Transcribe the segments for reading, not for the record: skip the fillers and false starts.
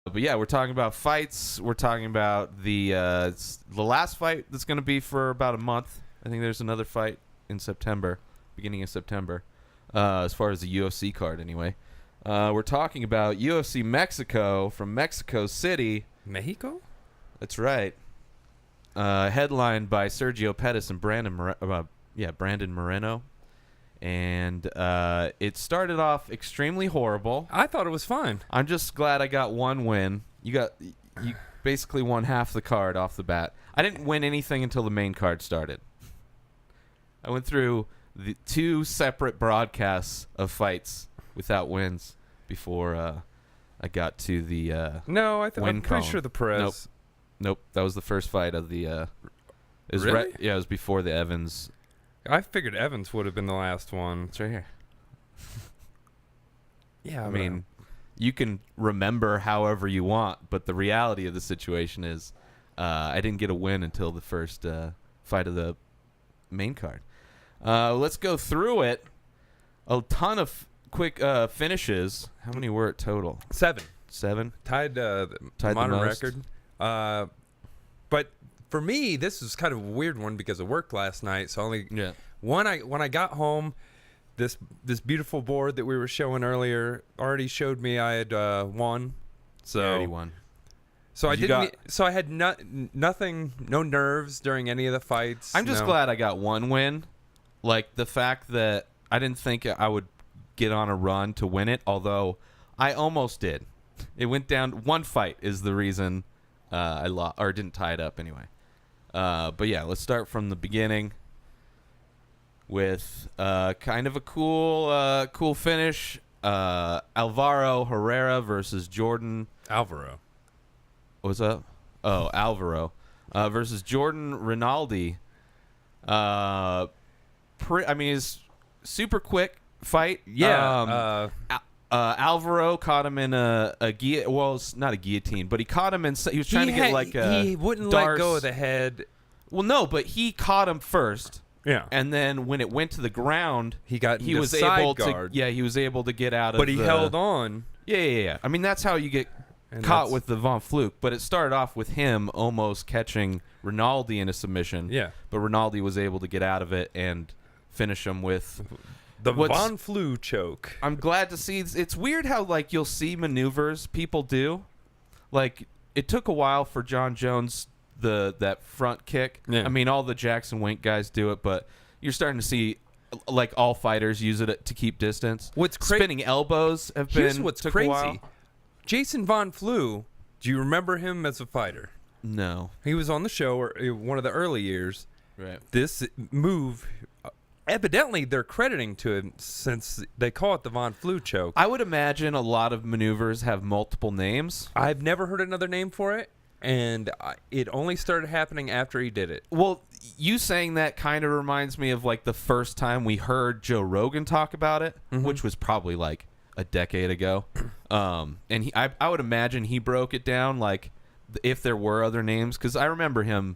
But yeah, we're talking about fights. We're talking about the last fight that's going to be for about a month. I think there's another fight in September, beginning of September, as far as the UFC card anyway. We're talking about UFC Mexico from Mexico City. Mexico? That's right. Headlined by Sergio Pettis and Brandon Moreno. And it started off extremely horrible. I thought it was fine. I'm just glad I got one win. You basically won half the card off the bat. I didn't win anything until the main card started. I went through the 2 separate broadcasts of fights wins before I got to the I'm win pretty column. sure the press. Nope. That was the first fight of the. It was Really? it was before the Evans. I figured Evans would have been the last one. It's right here. Yeah, I mean, you can remember however you want, but the reality of the situation is I didn't get a win until the first fight of the main card. Let's go through it. A ton of quick finishes. How many were it total? 7. 7? Tied the Tied modern the most. record. But for me, this was kind of a weird one because I worked last night. So when I got home, this beautiful board that we were showing earlier already showed me I had won. So already won. So I had nothing, no nerves during any of the fights. I'm just glad I got one win. Like the fact that I didn't think I would get on a run to win it, although I almost did. It went down. One fight is the reason I lost, or didn't tie it up anyway. But yeah, let's start from the beginning with kind of a cool finish. Alvaro Herrera versus Jordan. Alvaro. What was that? Oh, Alvaro versus Jordan Rinaldi. It's super quick fight. Yeah. Alvaro caught him in a well, it's not a guillotine, but he caught him in. He was trying to get like a. He wouldn't Darce. let go of the head. Well, no, but he caught him first. Yeah. And then when it went to the ground, He was able side guard. to. Yeah, he was able to get out of. But he held on. Yeah. I mean, that's how you get caught with the Von Fluke. But it started off with him almost catching Rinaldi in a submission. Yeah. But Rinaldi was able to get out of it and finish him with the Von Fluke choke. I'm glad to see. It's weird how like you'll see maneuvers people do. Like it took a while for John Jones that front kick. Yeah. I mean, all the Jackson Wink guys do it, but you're starting to see like all fighters use it to keep distance. What's spinning elbows have Here's been what's took crazy. a while. Jason Von Flew, do you remember him as a fighter? No. He was on the show or one of the early years. Right. This move, evidently they're crediting to him since they call it the Von Flew choke. I would imagine a lot of maneuvers have multiple names. I've never heard another name for it, and it only started happening after he did it. Well, you saying that kind of reminds me of like the first time we heard Joe Rogan talk about it, which was probably like a decade ago. And I would imagine he broke it down like if there were other names, because I remember him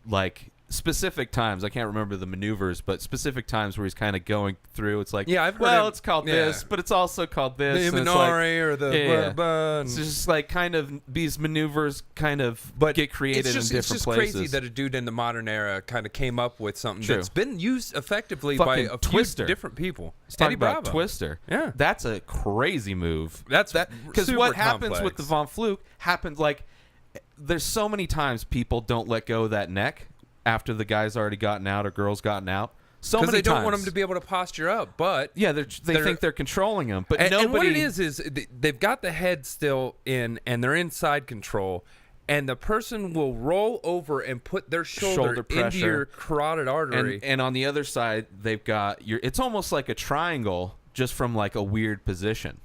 like specific times. I can't remember the maneuvers, but specific times where he's kind of going through. It's like, yeah, I've heard it's called this, but it's also called this. The and it's like, Imanari or the it's just like kind of these maneuvers kind of get created in different places. It's just crazy that a dude in the modern era kind of came up with something True. that's been used effectively Fucking by a Twister. few different people. Let's talk Eddie about Bravo. Twister. Yeah. That's a crazy move. That's because super what happens complex. with the Von Fluke happens like there's so many times people don't let go of that neck after the guy's already gotten out or girl's gotten out. So many they don't times. want him to be able to posture up, but yeah, they think they're controlling him, but nobody. And what it is they've got the head still in, and they're inside control, and the person will roll over and put their shoulder into your carotid artery, and on the other side they've got it's almost like a triangle, just from like a weird position.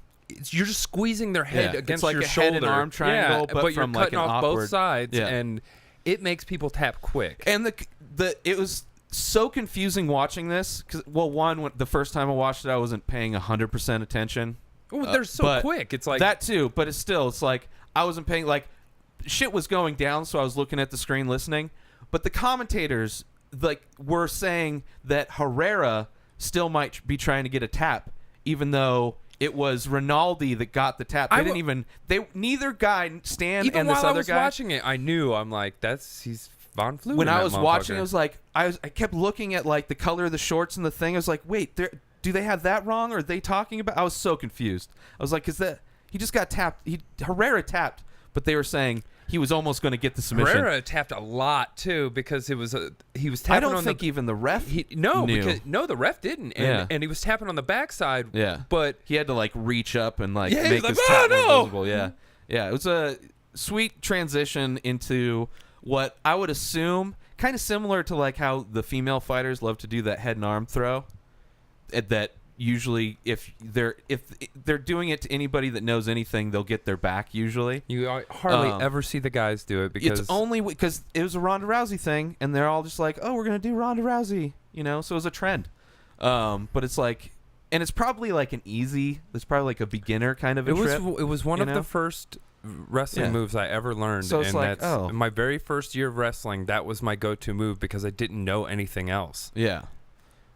You're just squeezing their head against it's like your a shoulder, head and arm triangle, but you're from cutting like an off awkward, both sides, yeah. and it makes people tap quick. And it was so confusing watching this because the first time I watched it, I wasn't paying 100% attention. Oh, they're so quick. It's like that too, but it's like I wasn't paying. Like shit was going down, so I was looking at the screen listening. But the commentators were saying that Herrera still might be trying to get a tap, even though it was Rinaldi that got the tap. Neither guy, Stan Even and this while other I was guy. watching it, I knew. I'm like, he's Von Flue. When I was watching, I was like, I kept looking at like the color of the shorts and the thing. I was like, wait, do they have that wrong? Or are they talking about? I was so confused. I was like, he just got tapped. Herrera tapped, but they were saying he was almost going to get the submission. Herrera tapped a lot too because he was tapping. I don't think even the ref. The ref didn't. And he was tapping on the backside. Yeah, but he had to like reach up and like make his tap more visible. Yeah, yeah. It was a sweet transition into what I would assume kind of similar to like how the female fighters love to do that head and arm throw. That usually if they're doing it to anybody that knows anything, they'll get their back usually. You hardly ever see the guys do it because it's only because it was a Ronda Rousey thing, and they're all just like, "Oh, we're gonna do Ronda Rousey," So it was a trend. But it's like, and it's probably like it's probably like a beginner kind of a trip. It was one of the first wrestling moves I ever learned, so it's and like, that's in my very first year of wrestling. That was my go-to move because I didn't know anything else. Yeah.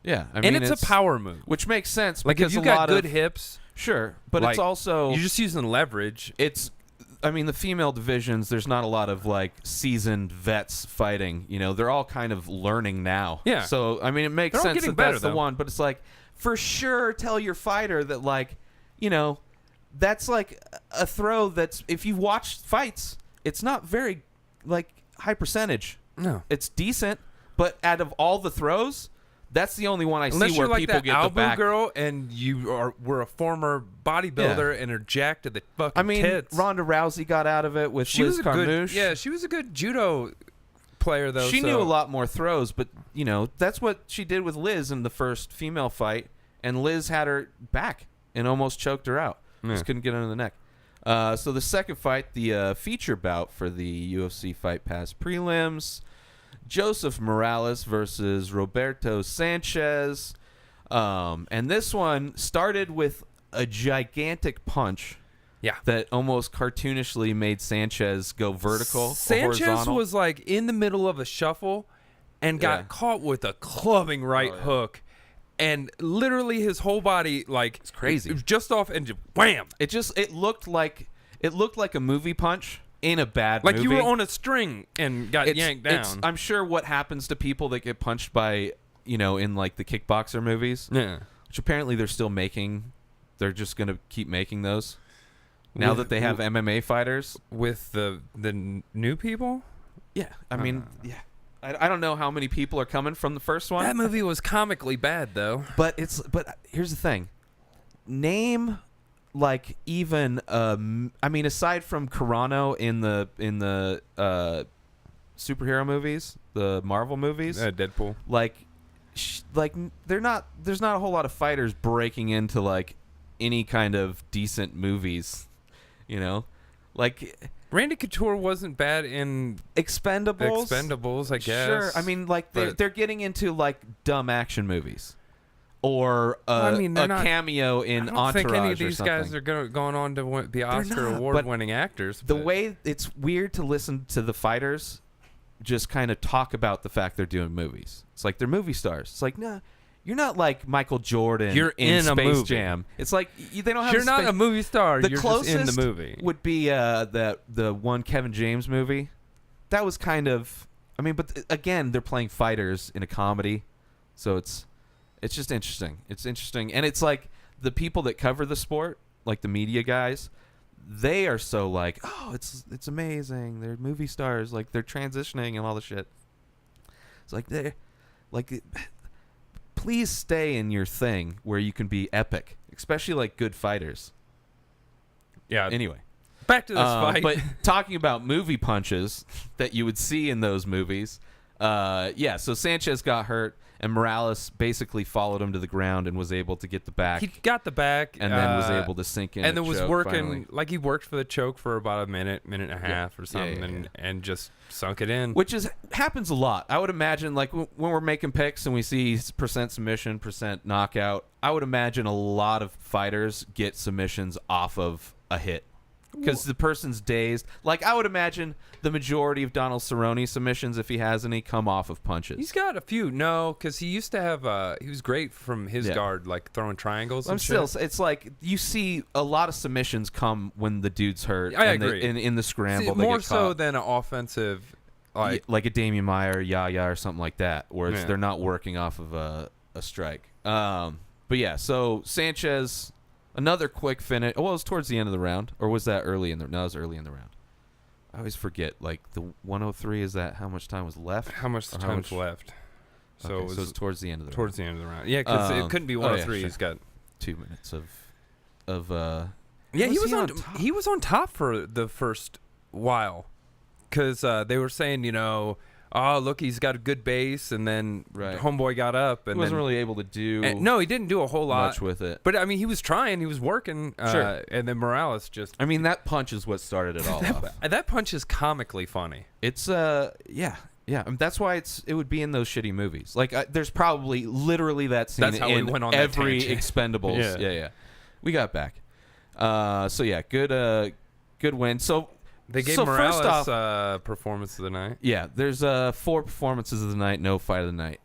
Yeah, I mean, and it's a power move, which makes sense. Like if you got good hips, sure, but like, it's also you're just using leverage. I mean, the female divisions, there's not a lot of like seasoned vets fighting. They're all kind of learning now. Yeah. So I mean, it makes sense that that's the one. But it's like, for sure, tell your fighter that like, that's like a throw that's, if you watch fights, it's not very like high percentage. No, it's decent, but out of all the throws, that's the only one I Unless see where you're like people that get Albu the back. girl and you were a former bodybuilder and are jacked to the fucking tits. Ronda Rousey got out of it with Liz Carmouche. She was a good judo player though. She knew a lot more throws, but that's what she did with Liz in the first female fight, and Liz had her back and almost choked her out. Just couldn't get under the neck. So the second fight, the feature bout for the UFC Fight Pass prelims. Joseph Morales versus Roberto Sanchez. And this one started with a gigantic punch that almost cartoonishly made Sanchez go vertical. Sanchez was like in the middle of a shuffle and got caught with a clubbing hook. And literally his whole body, like, it's crazy. It was just off and just wham. It looked like a movie punch. In a bad movie. Like you were on a string and got yanked down. I'm sure what happens to people that get punched by, in like the kickboxer movies. Yeah. Which apparently they're still making. They're just going to keep making those. Now that they have MMA fighters. With the new people? Yeah. I mean, yeah. I don't know how many people are coming from the first one. That movie was comically bad, though. But here's the thing. Name... like even I mean, aside from Carano in the superhero movies, the Marvel movies, Deadpool, like there's not a whole lot of fighters breaking into like any kind of decent movies, like Randy Couture wasn't bad in Expendables, I guess. Sure, I mean, like they're getting into like dumb action movies. Or a cameo in Entourage or something. I don't think any of these guys are going on to be Oscar award-winning actors. The way it's weird to listen to the fighters just kind of talk about the fact they're doing movies. It's like they're movie stars. It's like, nah, you're not like Michael Jordan. You're in Space a movie. Jam. It's like they don't have. You're not a movie star. The you're closest just in the movie. Would be the one Kevin James movie. That was kind of. I mean, but again, they're playing fighters in a comedy, so it's just interesting. It's interesting. And it's like the people that cover the sport, like the media guys, they are so like, oh, it's amazing. They're movie stars. Like they're transitioning and all the shit. It's like they're like, please stay in your thing where you can be epic, especially like good fighters. Yeah. Anyway. Back to this fight. But talking about movie punches that you would see in those movies, so Sanchez got hurt, and Morales basically followed him to the ground and was able to get the back. He got the back. And then was able to sink in. And then was working, finally. like he worked for the choke for about a minute and a half or something, and just sunk it in. Which happens a lot. I would imagine, like when we're making picks and we see percent submission, percent knockout, I would imagine a lot of fighters get submissions off of a hit. because the person's dazed. Like, I would imagine the majority of Donald Cerrone's submissions, if he has any, come off of punches. He's got a few. No, because he used to have. He was great from his guard, like throwing triangles. And still, shit. it's like you see a lot of submissions come when the dude's hurt. I agree. In the scramble, See, more so than an offensive, like a Damian Maier, Yaya, or something like that, where they're not working off of a strike. But yeah, so Sanchez. Another quick finish. Well, it was towards the end of the round. Or was that early in the... No, it was early in the round. I always forget. Like, the 103, is that how much time was left? How much time was left? So, okay, so it was towards the end of the round. Towards the end of the round. Yeah, because it couldn't be 103. He's got 2 minutes of yeah, he was on top for the first while. Because they were saying, oh, look, he's got a good base, and then homeboy got up. And he wasn't really able to do no, he didn't do a whole lot much with it. But, I mean, he was trying. He was working. Sure. And then Morales just... I mean, that punch is what started it all off. That punch is comically funny. It's, yeah. I mean, that's why it would be in those shitty movies. Like, there's probably literally that scene in every Expendables. Yeah. We got back. So, yeah, good win. So... They gave Morales performance of the night. Yeah, there's 4 performances of the night, no fight of the night.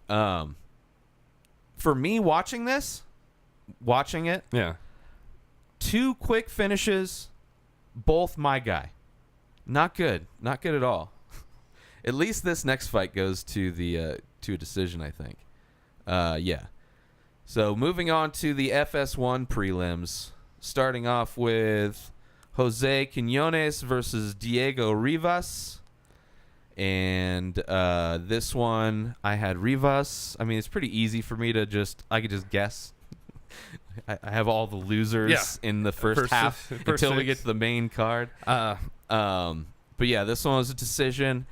For me, watching it, 2 quick finishes, both my guy. Not good at all. At least this next fight goes to a decision, I think. Yeah. So moving on to the FS1 prelims, starting off with Jose Quinones versus Diego Rivas. And this one, I had Rivas. I mean, it's pretty easy for me to I could just guess. I have all the losers in the first half until we get to the main card. But yeah, this one was a decision.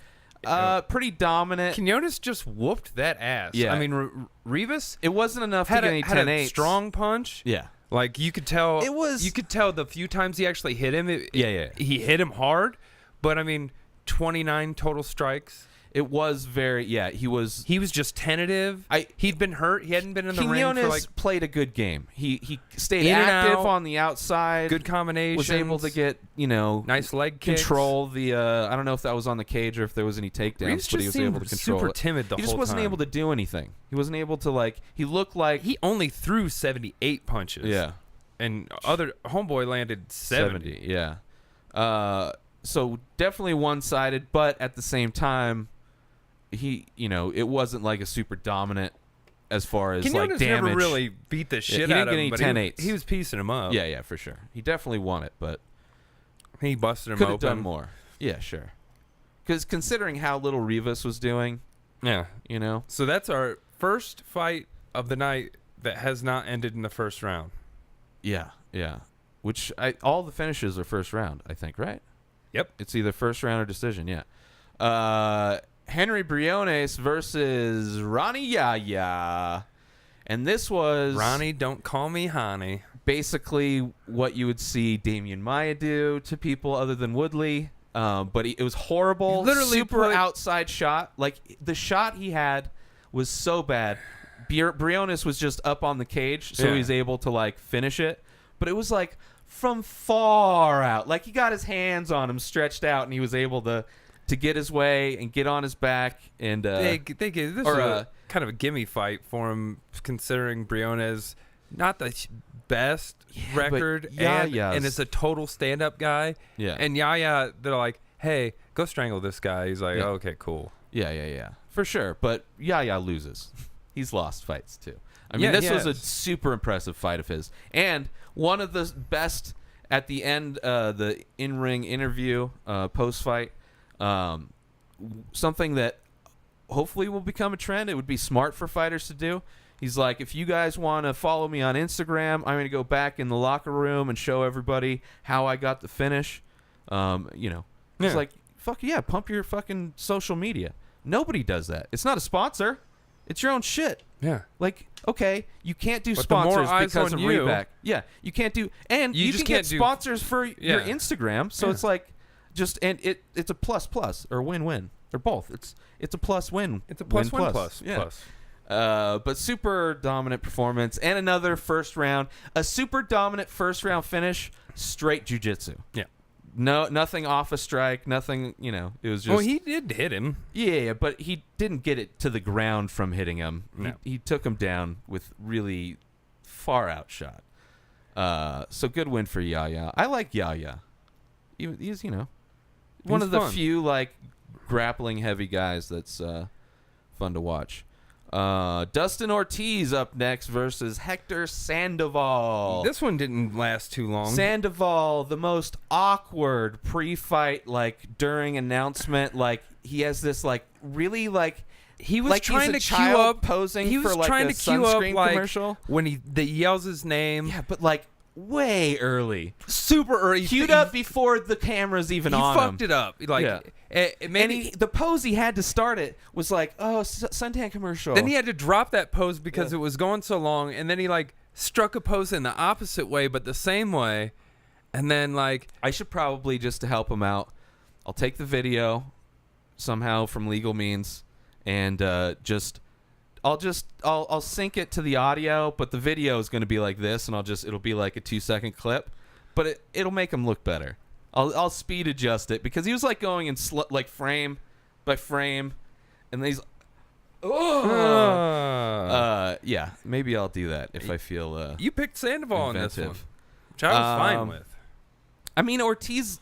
Pretty dominant. Quinones just whooped that ass. Yeah. I mean, Rivas... It wasn't enough to get any 10-8s. Had a strong punch. Yeah. Like, you could tell... You could tell the few times he actually hit him. He hit him hard. But, I mean, 29 total strikes. It was very... Yeah, he was just tentative. He'd been hurt. He hadn't been in the ring for Quinones played a good game. He stayed active on the outside. Good combinations. Was able to get, nice leg kicks. Control the... I don't know if that was on the cage or if there was any takedowns, but he was able to control super timid the whole time. He just wasn't able to do anything. He wasn't able to, he looked like... He only threw 78 punches. Yeah. And other homeboy landed 70. Yeah. So definitely one-sided, but at the same time, it wasn't like a super dominant as far as Quinones damage. Never really beat the shit out of him. He didn't get any 10-8s. He was piecing him up. Yeah, for sure. He definitely won it, but he busted him could open. Have done more. Yeah, sure. Because considering how little Rivas was doing, So that's our first fight of the night that has not ended in the first round. Yeah. Which all the finishes are first round, I think, right? Yep. It's either first round or decision, yeah. Henry Briones versus Ronnie Yaya. And this was... Ronnie, don't call me honey. Basically what you would see Damian Maia do to people other than Woodley. But it was horrible. Literally super outside shot. Like, the shot he had was so bad. Briones was just up on the cage, so he was able to, finish it. But it was, from far out. Like, he got his hands on him stretched out, and he was able to get his way and get on his back. And this was a kind of a gimme fight for him, considering Briones not the best record, and it's a total stand-up guy. Yeah. And Yaya, they're like, hey, go strangle this guy. He's like, okay, cool. Yeah. For sure. But Yaya loses. He's lost fights, too. I mean, this was a super impressive fight of his. And one of the best at the end, the in-ring interview, post-fight, something that hopefully will become a trend. It would be smart for fighters to do. He's like, if you guys want to follow me on Instagram, I'm going to go back in the locker room and show everybody how I got the finish. He's like, fuck yeah, pump your fucking social media. Nobody does that. It's not a sponsor. It's your own shit. Yeah. Like, okay, you can't do sponsors because of Reebok. Yeah, you can't do, and you can get sponsors for your Instagram. So it's like, it's a plus or win-win or both. It's a plus-win. It's a plus. Yeah. But super dominant performance and another first round, a super dominant first round finish, straight jiu-jitsu. Yeah. No, nothing off a strike. Nothing. It was just. Well, he did hit him. Yeah, but he didn't get it to the ground from hitting him. No. He took him down with really far out shot. So good win for Yaya. I like Yaya. He's one of the few like grappling heavy guys that's fun to watch. Dustin Ortiz up next versus Hector Sandoval. This one didn't last too long. Sandoval, the most awkward pre-fight, like during announcement, like he has this like really like he was like trying to cue up posing he was for like trying a to cue up sunscreen like commercial when he yells his name. Yeah, but like way early, super early, queued up before the camera's even on. He fucked it up. Like, the pose he had to start it was like, suntan commercial. Then he had to drop that pose because it was going so long, and then he like struck a pose in the opposite way, but the same way, and then like I should probably, just to help him out, I'll take the video somehow from legal means, and I'll sync it to the audio, but the video is going to be like this, and it'll be like a 2-second clip, but it'll make him look better. I'll speed adjust it because he was like going in like frame by frame, and then he's yeah, maybe I'll do that if I feel you picked Sandoval inventive. in this one, which I was fine with. I mean, Ortiz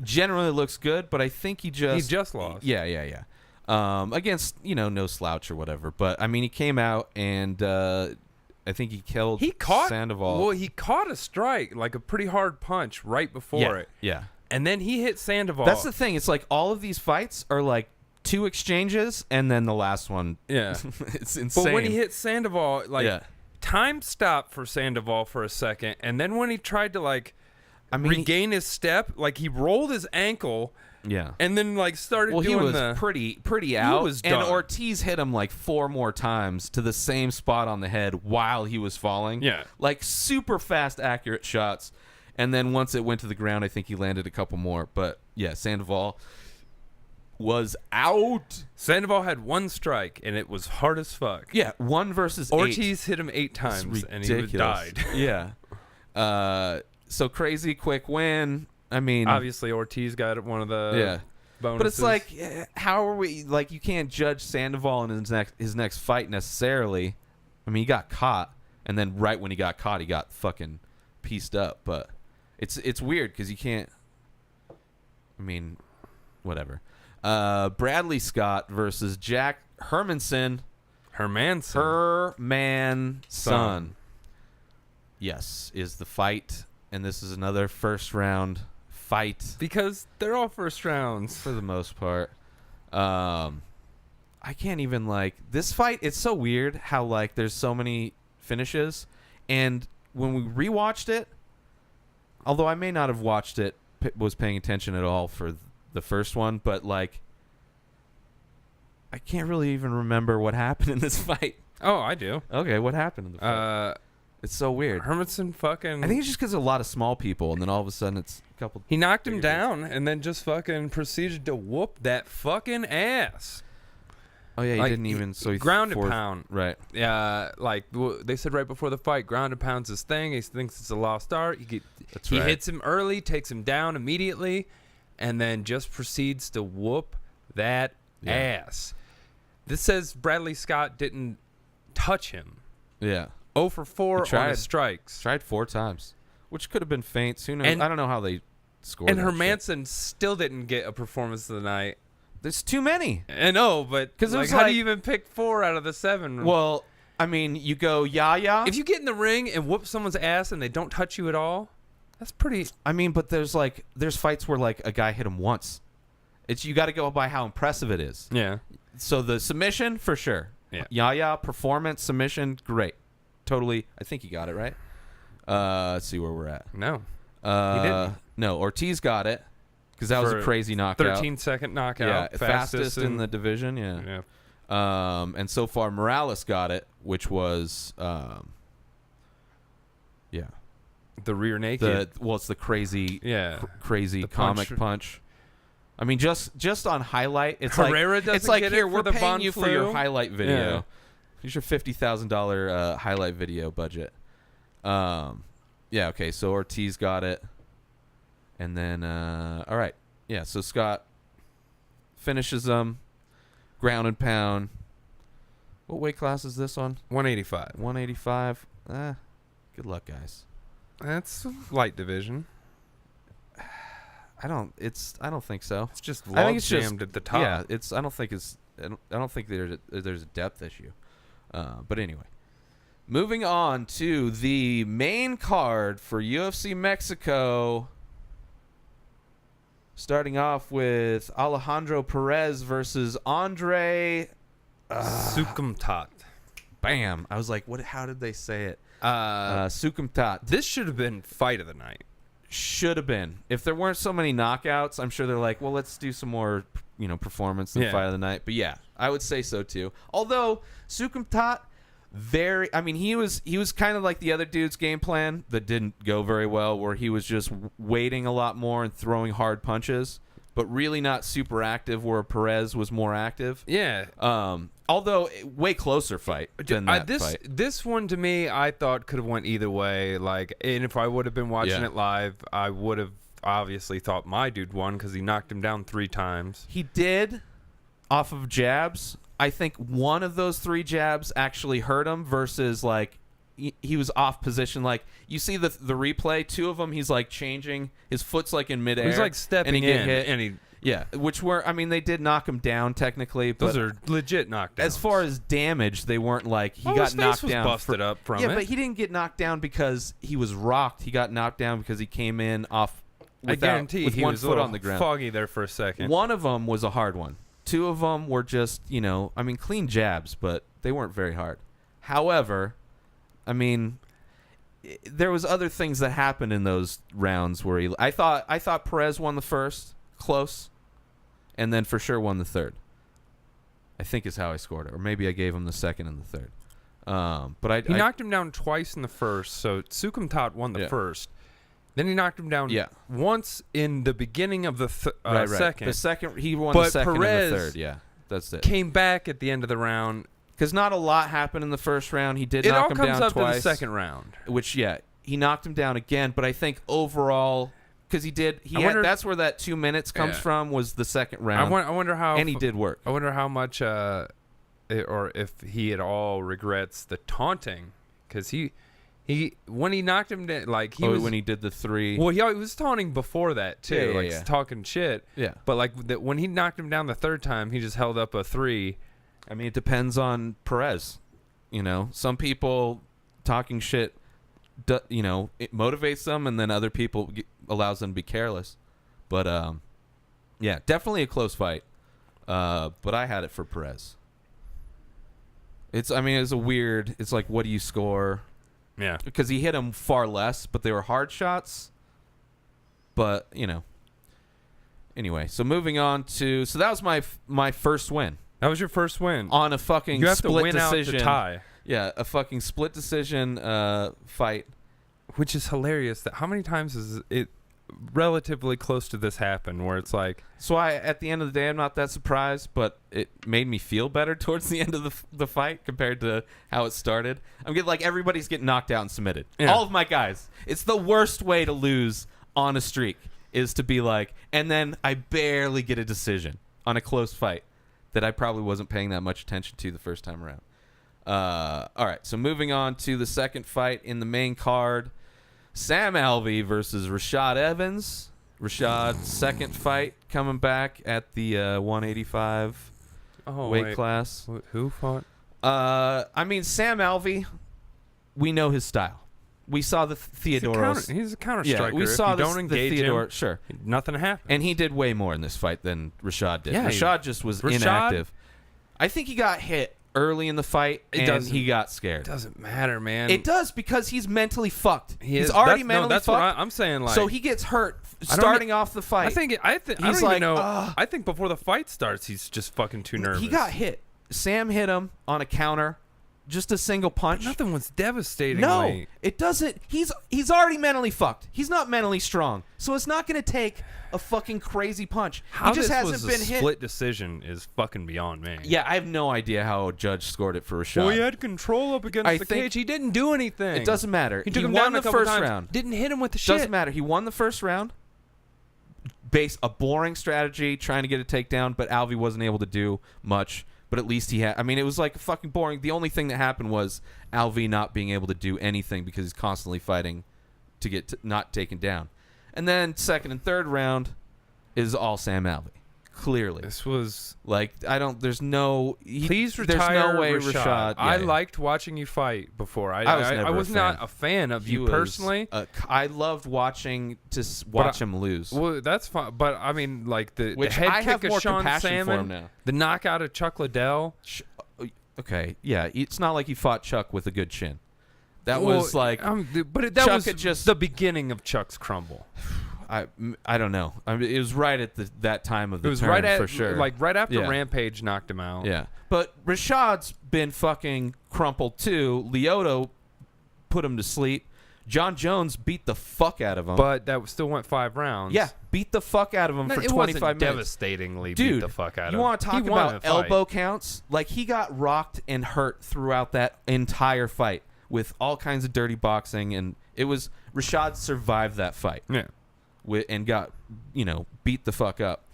generally looks good, but I think he just lost. Yeah. Against no slouch or whatever, but I mean he came out and I think he caught Sandoval. Well, he caught a strike, like a pretty hard punch right before it. Yeah, and then he hit Sandoval. That's the thing. It's like all of these fights are like 2 exchanges, and then the last one. Yeah, it's insane. But when he hit Sandoval, like time stopped for Sandoval for a second, and then when he tried to regain his step, like he rolled his ankle. Yeah, and then started doing he was pretty out. He was done. And Ortiz hit him like 4 more times to the same spot on the head while he was falling. Yeah, like super fast, accurate shots. And then once it went to the ground, I think he landed a couple more. But yeah, Sandoval was out. Sandoval had 1 strike, and it was hard as fuck. Yeah, 1 versus 8. Ortiz hit him 8 times, and he died. Yeah. So crazy quick win. I mean, obviously Ortiz got one of the bonuses. But it's like, how are we like? You can't judge Sandoval in his next fight necessarily. I mean, he got caught, and then right when he got caught, he got fucking pieced up. But it's weird because you can't. I mean, whatever. Bradley Scott versus Jack Hermanson. Hermanson. Yes, is the fight, and this is another first round fight because they're all first rounds for the most part. I can't even this fight. It's so weird how there's so many finishes, and when we rewatched it, although I may not have watched it, was paying attention at all for the first one, but I can't really even remember what happened in this fight. Oh, I do. Okay, what happened in the fight? It's so weird. Hermanson fucking. I think it's just because a lot of small people, and then all of a sudden it's a couple. He knocked him down, and then just fucking proceeded to whoop that fucking ass. Oh yeah, he didn't even. So he ground and pound. Right. Yeah, they said right before the fight, ground and pound's his thing. He thinks it's a lost art. He hits him early, takes him down immediately, and then just proceeds to whoop that ass. This says Bradley Scott didn't touch him. Yeah. 0 for 4 on his strikes. Tried 4 times, which could have been feints. Who knows? I don't know how they scored. And Hermanson still didn't get a performance of the night. There's too many. I know, but because how do you even pick 4 out of the 7? Well, I mean, you go Yaya. If you get in the ring and whoop someone's ass and they don't touch you at all, that's pretty. I mean, but there's fights where a guy hit him once. You got to go by how impressive it is. Yeah. So the submission for sure. Yeah. Yaya performance submission, great. Totally. I think he got it right. Let's see where we're at. No. He didn't. No, Ortiz got it because that was a crazy knockout. 13-second knockout. Yeah, fastest in the division. Yeah. And so far Morales got it, which was the rear naked. It's the crazy crazy the comic punch. I mean, just on highlight, it's Herrera doesn't get here it we're for the paying you for your highlight video. Yeah. Here's your $50,000 highlight video budget. Okay, so Ortiz got it, And then, all right. Yeah, so Scott finishes them, ground and pound. What weight class is this on? 185. 185. Good luck, guys. That's light division. I don't think so. It's just I think log it's jammed at the top. Yeah, I don't think there's a depth issue. But anyway, moving on to the main card for UFC Mexico. Starting off with Alejandro Perez versus Andre Sukumtat. Bam. I was like, what? How did they say it? Sukumtat. This should have been fight of the night. Should have been. If there weren't so many knockouts, I'm sure they're like, well, let's do some more, performance than fight of the night. But yeah, I would say so too. Although Sukumtat, he was kind of like the other dude's game plan that didn't go very well, where he was just waiting a lot more and throwing hard punches, but really not super active, where Perez was more active. Yeah. Although way closer fight than that fight. This one to me, I thought could have went either way. Like, and if I would have been watching it live, I would have obviously thought my dude won because he knocked him down 3 times. He did, off of jabs. I think one of those 3 jabs actually hurt him versus like he was off position. Like you see the replay, 2 of them he's like changing. His foot's like in midair. He's like stepping and he in, hit. and he. Yeah, which were, they did knock him down technically. But those are legit knockdowns. As far as damage, they weren't like he got his face knocked was down. Busted up from it. But he didn't get knocked down because he was rocked. He got knocked down because he came in off. I guarantee with he one was foot on the ground. Foggy there for a second. One of them was a hard one. 2 of them were just clean jabs, but they weren't very hard. However, there was other things that happened in those rounds where I thought Perez won the first, close, and then for sure won the third. I think is how I scored it, or maybe I gave him the second and the third. But he knocked him down twice in the first, so Sukumtat won the first. Then he knocked him down once in the beginning of the second. The second he won the second Perez and the third. Yeah, that's it. Came back at the end of the round. Because not a lot happened in the first round. He did knock him down twice. It all comes up to the second round. Which, he knocked him down again. But I think overall, because that's where that 2 minutes comes from, was the second round. I wonder how. And he did work. I wonder how much, or if he at all regrets the taunting. Because when he knocked him down, when he did the 3. Well, he was taunting before that too, talking shit. Yeah. But when he knocked him down the third time, he just held up a 3. It depends on Perez. Some people talking shit, it motivates them, and then other people allows them to be careless. But definitely a close fight. But I had it for Perez. It's a weird. It's like, what do you score? Yeah, because he hit him far less, but they were hard shots. But anyway. So moving on to that was my first win. That was your first win on a fucking you have split to win decision. Out to tie. Yeah, a fucking split decision fight, which is hilarious. That how many times has it relatively close to this happen where it's like? So at the end of the day, I'm not that surprised, but it made me feel better towards the end of the fight compared to how it started. I'm getting everybody's getting knocked out and submitted. Yeah. All of my guys. It's the worst way to lose on a streak is to be and then I barely get a decision on a close fight that I probably wasn't paying that much attention to the first time around. All right, so moving on to the second fight in the main card, Sam Alvey versus Rashad Evans. Rashad, second fight, coming back at the 185 weight class. Who fought? Sam Alvey, we know his style. We saw the Theodoros. He's a counter striker. We saw if you don't engage Theodore, him, sure. Nothing happened. And he did way more in this fight than Rashad did. Yeah, Rashad just was inactive. I think he got hit early in the fight, and he got scared. It doesn't matter, man. It does, because he's mentally fucked. He's already mentally fucked. That's what I'm saying. So he gets hurt starting off the fight. I don't even know. I think before the fight starts, he's just fucking too nervous. He got hit. Sam hit him on a counter. Just a single punch. But nothing was devastating. No, it doesn't. He's already mentally fucked. He's not mentally strong. So it's not going to take a fucking crazy punch. How he just this hasn't was been a hit. Split decision is fucking beyond me. Yeah, I have no idea how a judge scored it for Rashad. Well, he had control up against the cage. He didn't do anything. It doesn't matter. He took him won down the a couple first times. round. Didn't hit him with the shit. Doesn't matter. He won the first round. a boring strategy trying to get a takedown, but Alvey wasn't able to do much. But at least he had. I mean, it was like fucking boring. The only thing that happened was Alvey not being able to do anything because he's constantly fighting to get not taken down. And then second and third round is all Sam Alvey. Clearly, this was like there's no. Please retire. There's no way Rashad. Yeah, I liked watching you fight before. I was not a fan of you personally. I loved watching him lose. Well, that's fine, but I mean, like the head I kick have of more Sean compassion Salmon, for him now. The knockout of Chuck Liddell. Okay, yeah, it's not like he fought Chuck with a good chin. That was like, but that was just the beginning of Chuck's crumble. I don't know. I mean, it was right at that time of the turn, right at, for sure. Like right after Rampage knocked him out. Yeah, but Rashad's been fucking crumpled too. Lyoto put him to sleep. John Jones beat the fuck out of him. But that still went 5 rounds. Yeah, beat the fuck out of him for 25 minutes. Devastatingly beat the fuck out of him. You want to talk about elbow counts? Like, he got rocked and hurt throughout that entire fight with all kinds of dirty boxing, and it was Rashad survived that fight. Yeah. And got, beat the fuck up.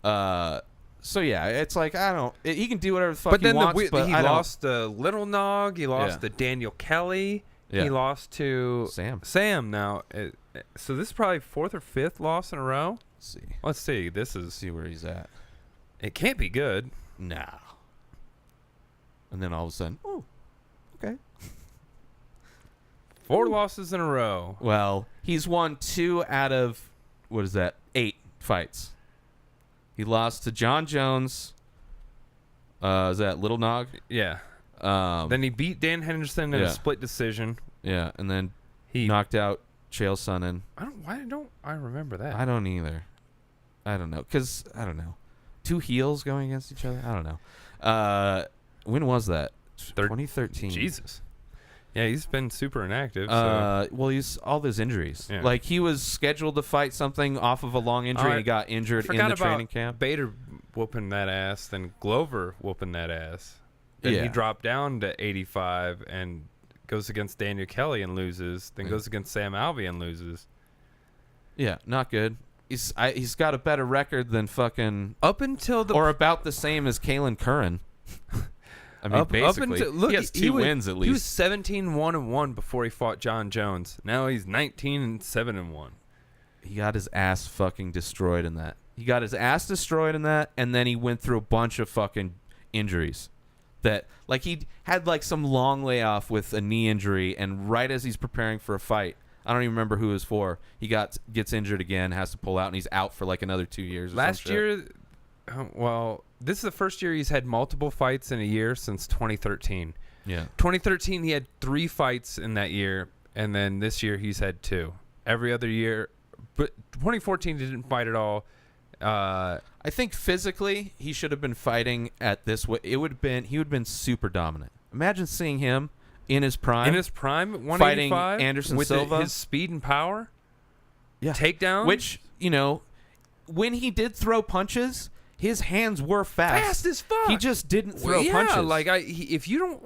So yeah, it's like he can do whatever the fuck he wants. But he lost to Little Nog. He lost to Daniel Kelly. Yeah. He lost to Sam. Now, so this is probably 4th or 5th loss in a row. Let's see. This is see where he's at. It can't be good. No. And then all of a sudden, okay. 4 losses in a row. Well, he's won 2 out of 8 fights. He lost to John Jones. Is that Little Nog? Yeah. Then he beat Dan Henderson in a split decision. Yeah, and then he knocked out Chael Sonnen. Why don't I remember that? I don't either. I don't know, because I don't know. 2 heels going against each other. I don't know. When was that? 2013. Jesus. Yeah, he's been super inactive. Well, he's all those injuries. Yeah. Like, he was scheduled to fight something off of a long injury, and he got injured in the training camp. Bader whooping that ass, then Glover whooping that ass. Then he dropped down to 85 and goes against Daniel Kelly and loses. Then goes against Sam Alvey and loses. Yeah, not good. He's got a better record than fucking up until or about the same as Kalen Curran. I mean, basically, he has 2 wins at least. He was 17-1-1 before he fought John Jones. Now he's 19-7-1. He got his ass fucking destroyed in that. And then he went through a bunch of fucking injuries. That, like, he had like some long layoff with a knee injury, and right as he's preparing for a fight, I don't even remember who it was for, he gets injured again, has to pull out, and he's out for like another 2 years. Last year, this is the first year he's had multiple fights in a year since 2013. Yeah. 2013, he had 3 fights in that year, and then this year he's had 2. Every other year, but 2014 he didn't fight at all. I think physically he should have been fighting at this way. He would have been super dominant. Imagine seeing him in his prime. 185, fighting Anderson with Silva. His speed and power. Yeah. Takedown. Which, when he did throw punches, his hands were fast. Fast as fuck. He just didn't throw punches. Like if you don't.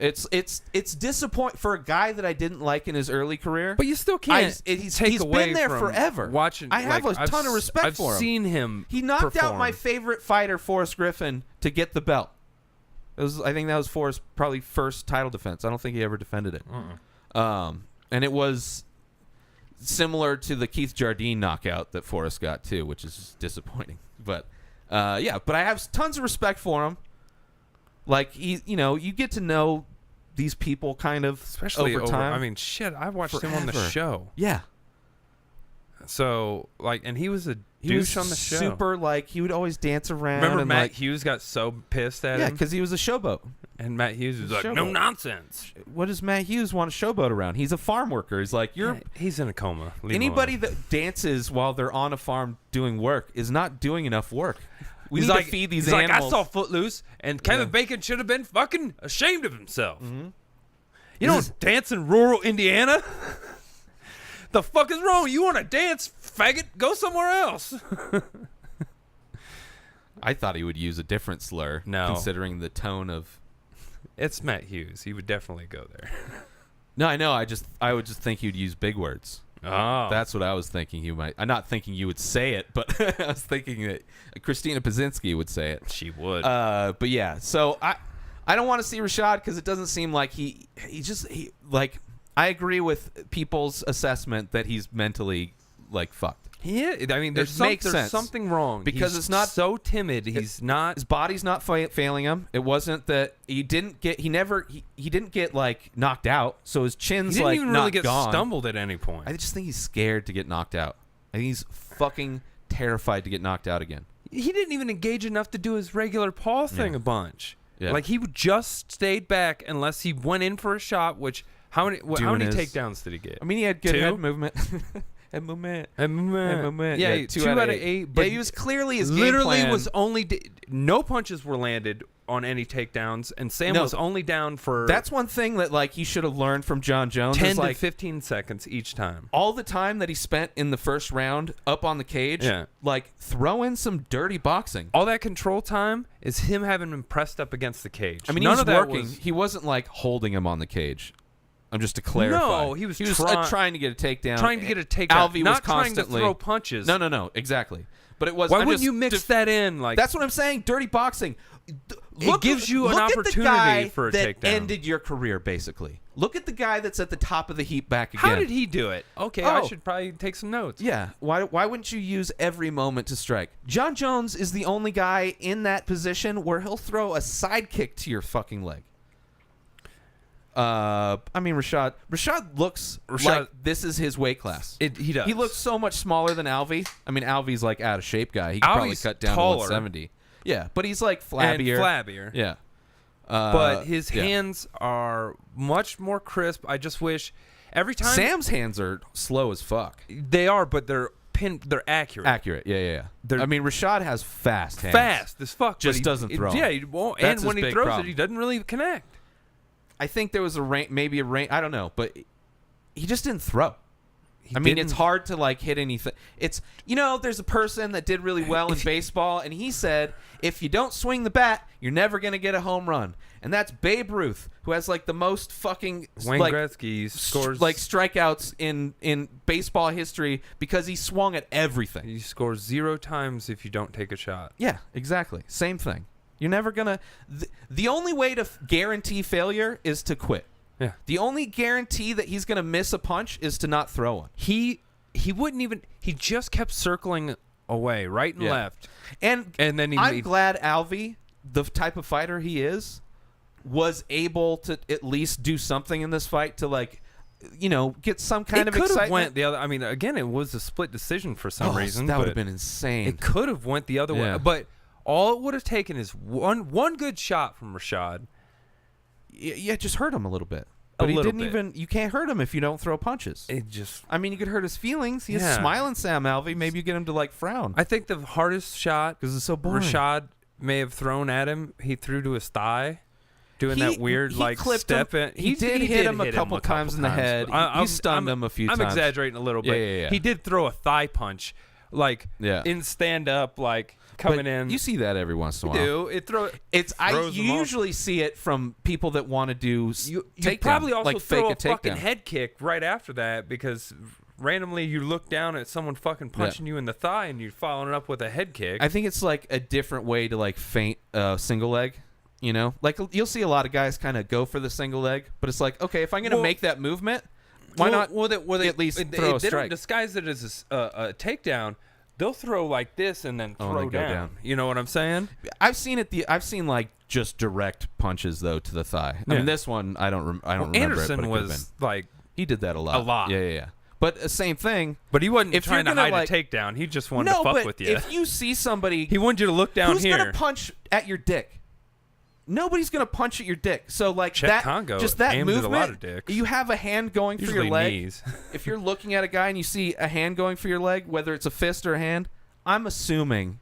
It's disappointing for a guy that I didn't like in his early career. But you still can't. He's been there forever. I have a ton of respect for him. I've seen him. He knocked out my favorite fighter, Forrest Griffin, to get the belt. I think that was Forrest's probably first title defense. I don't think he ever defended it. And it was similar to the Keith Jardine knockout that Forrest got too, which is disappointing. But but I have tons of respect for him. Like, you get to know these people kind of, especially over time. I mean, shit, I watched him on the show. Yeah. So, like, and he was a douche on the show. Super, like, he would always dance around. Remember and Matt Hughes got so pissed at him? Yeah, because he was a showboat. And Matt Hughes was like, no nonsense. What does Matt Hughes want a showboat around? He's a farm worker. He's like, he's in a coma. Anybody that dances while they're on a farm doing work is not doing enough work. We need to feed these animals. Like, I saw Footloose, and Kevin Bacon should have been fucking ashamed of himself. Mm-hmm. You don't dance in rural Indiana? The fuck is wrong? You want to dance, faggot? Go somewhere else. I thought he would use a different slur, considering the tone of... It's Matt Hughes. He would definitely go there. No, I know. I would just think he'd use big words. Oh. That's what I was thinking you might. I'm not thinking you would say it, but I was thinking that Christina Pazynski would say it. She would. But yeah, so I don't want to see Rashad because it doesn't seem like he like, I agree with people's assessment that he's mentally like fucked. Yeah, I mean, there's something wrong because he's it's not so timid. He's not. His body's not failing him. It wasn't that he didn't get. He didn't get like knocked out. So his chin's he didn't like even not really get gone. stumbled at any point. I just think he's scared to get knocked out. I think he's fucking terrified to get knocked out again. He didn't even engage enough to do his regular paw thing a bunch. Yeah. Like he just stayed back unless he went in for a shot. Which how many takedowns did he get? I mean, he had good 2? head movement. Head movement. Yeah, 2 out of 8. But he was clearly his literally game plan. was only no punches were landed on any takedowns, and Sam was only down for. That's one thing that like he should have learned from John Jones. 10 like, to 15 seconds each time. All the time that he spent in the first round up on the cage, like throw in some dirty boxing. All that control time is him having been pressed up against the cage. I mean, he was working. He wasn't like holding him on the cage. I'm just to clarify. No, he was trying to get a takedown. Trying to get a takedown. Alvey not was constantly trying to throw punches. No, exactly. But it was. Why wouldn't you mix that in? Like that's what I'm saying. Dirty boxing. It gives you an opportunity for a takedown. That ended your career, basically. Look at the guy that's at the top of the heap back again. How did he do it? Okay, I should probably take some notes. Yeah. Why wouldn't you use every moment to strike? John Jones is the only guy in that position where he'll throw a side kick to your fucking leg. I mean, Rashad looks like this is his weight class. He does. He looks so much smaller than Alvey. I mean, Alvey's like out of shape guy. He could probably cut down taller. to 170. Yeah, but he's like flabbier. Yeah. But his hands are much more crisp. I just wish every time Sam's hands are slow as fuck. They are, but they're accurate. Accurate. Yeah. I mean, Rashad has fast hands. Fast as fuck. Just doesn't throw. Yeah, he won't. That's and when his he big throws problem. it, he doesn't really connect. I think there was maybe a range. I don't know, but he just didn't throw. It's hard to like hit anything. It's there's a person that did really well in baseball, and he said if you don't swing the bat, you're never gonna get a home run, and that's Babe Ruth, who has like the most fucking Wayne Gretzky scores like strikeouts in baseball history because he swung at everything. He scores 0 times if you don't take a shot. Yeah, exactly. Same thing. You're never gonna. The only way to guarantee failure is to quit. Yeah. The only guarantee that he's gonna miss a punch is to not throw one. He wouldn't even. He just kept circling away, right and left. And then I'm glad Alvey, the type of fighter he is, was able to at least do something in this fight to like, get some kind of excitement. It could have went the other. I mean, again, it was a split decision for some reason. That would have been insane. It could have went the other way, but. All it would have taken is one good shot from Rashad. Yeah, just hurt him a little bit. But he didn't even. You can't hurt him if you don't throw punches. I mean, you could hurt his feelings. He's smiling, Sam Alvey. Maybe you get him to like frown. I think the hardest shot because it's so boring. Rashad may have thrown at him. He threw to his thigh, doing that weird like step. He did hit him a couple times in the head. He stunned him a few times. I'm exaggerating a little bit. Yeah. He did throw a thigh punch, like in stand up, like. Coming in, you see that every once in a while. You usually see it from people that want to do. You probably also like throw a fucking head kick right after that because randomly you look down at someone fucking punching you in the thigh and you're following it up with a head kick. I think it's like a different way to like feint single leg. Like you'll see a lot of guys kind of go for the single leg, but it's like, okay, if I'm gonna make that movement, why not? They at least throw a strike? They don't disguise it as a takedown. They'll throw like this and then throw down. You know what I'm saying? I've seen like just direct punches though to the thigh. I mean, this one I don't remember. Anderson it, but was like he did that a lot. Yeah. But the same thing. But he wasn't trying to hide a takedown. He just wanted to fuck with you. If you see somebody, he wanted you to look down who's gonna punch at your dick? Nobody's gonna punch at your dick. So like Chet Congo just that aimed movement. At a lot of dicks. You have a hand going for your leg. Knees. If you're looking at a guy and you see a hand going for your leg, whether it's a fist or a hand, I'm assuming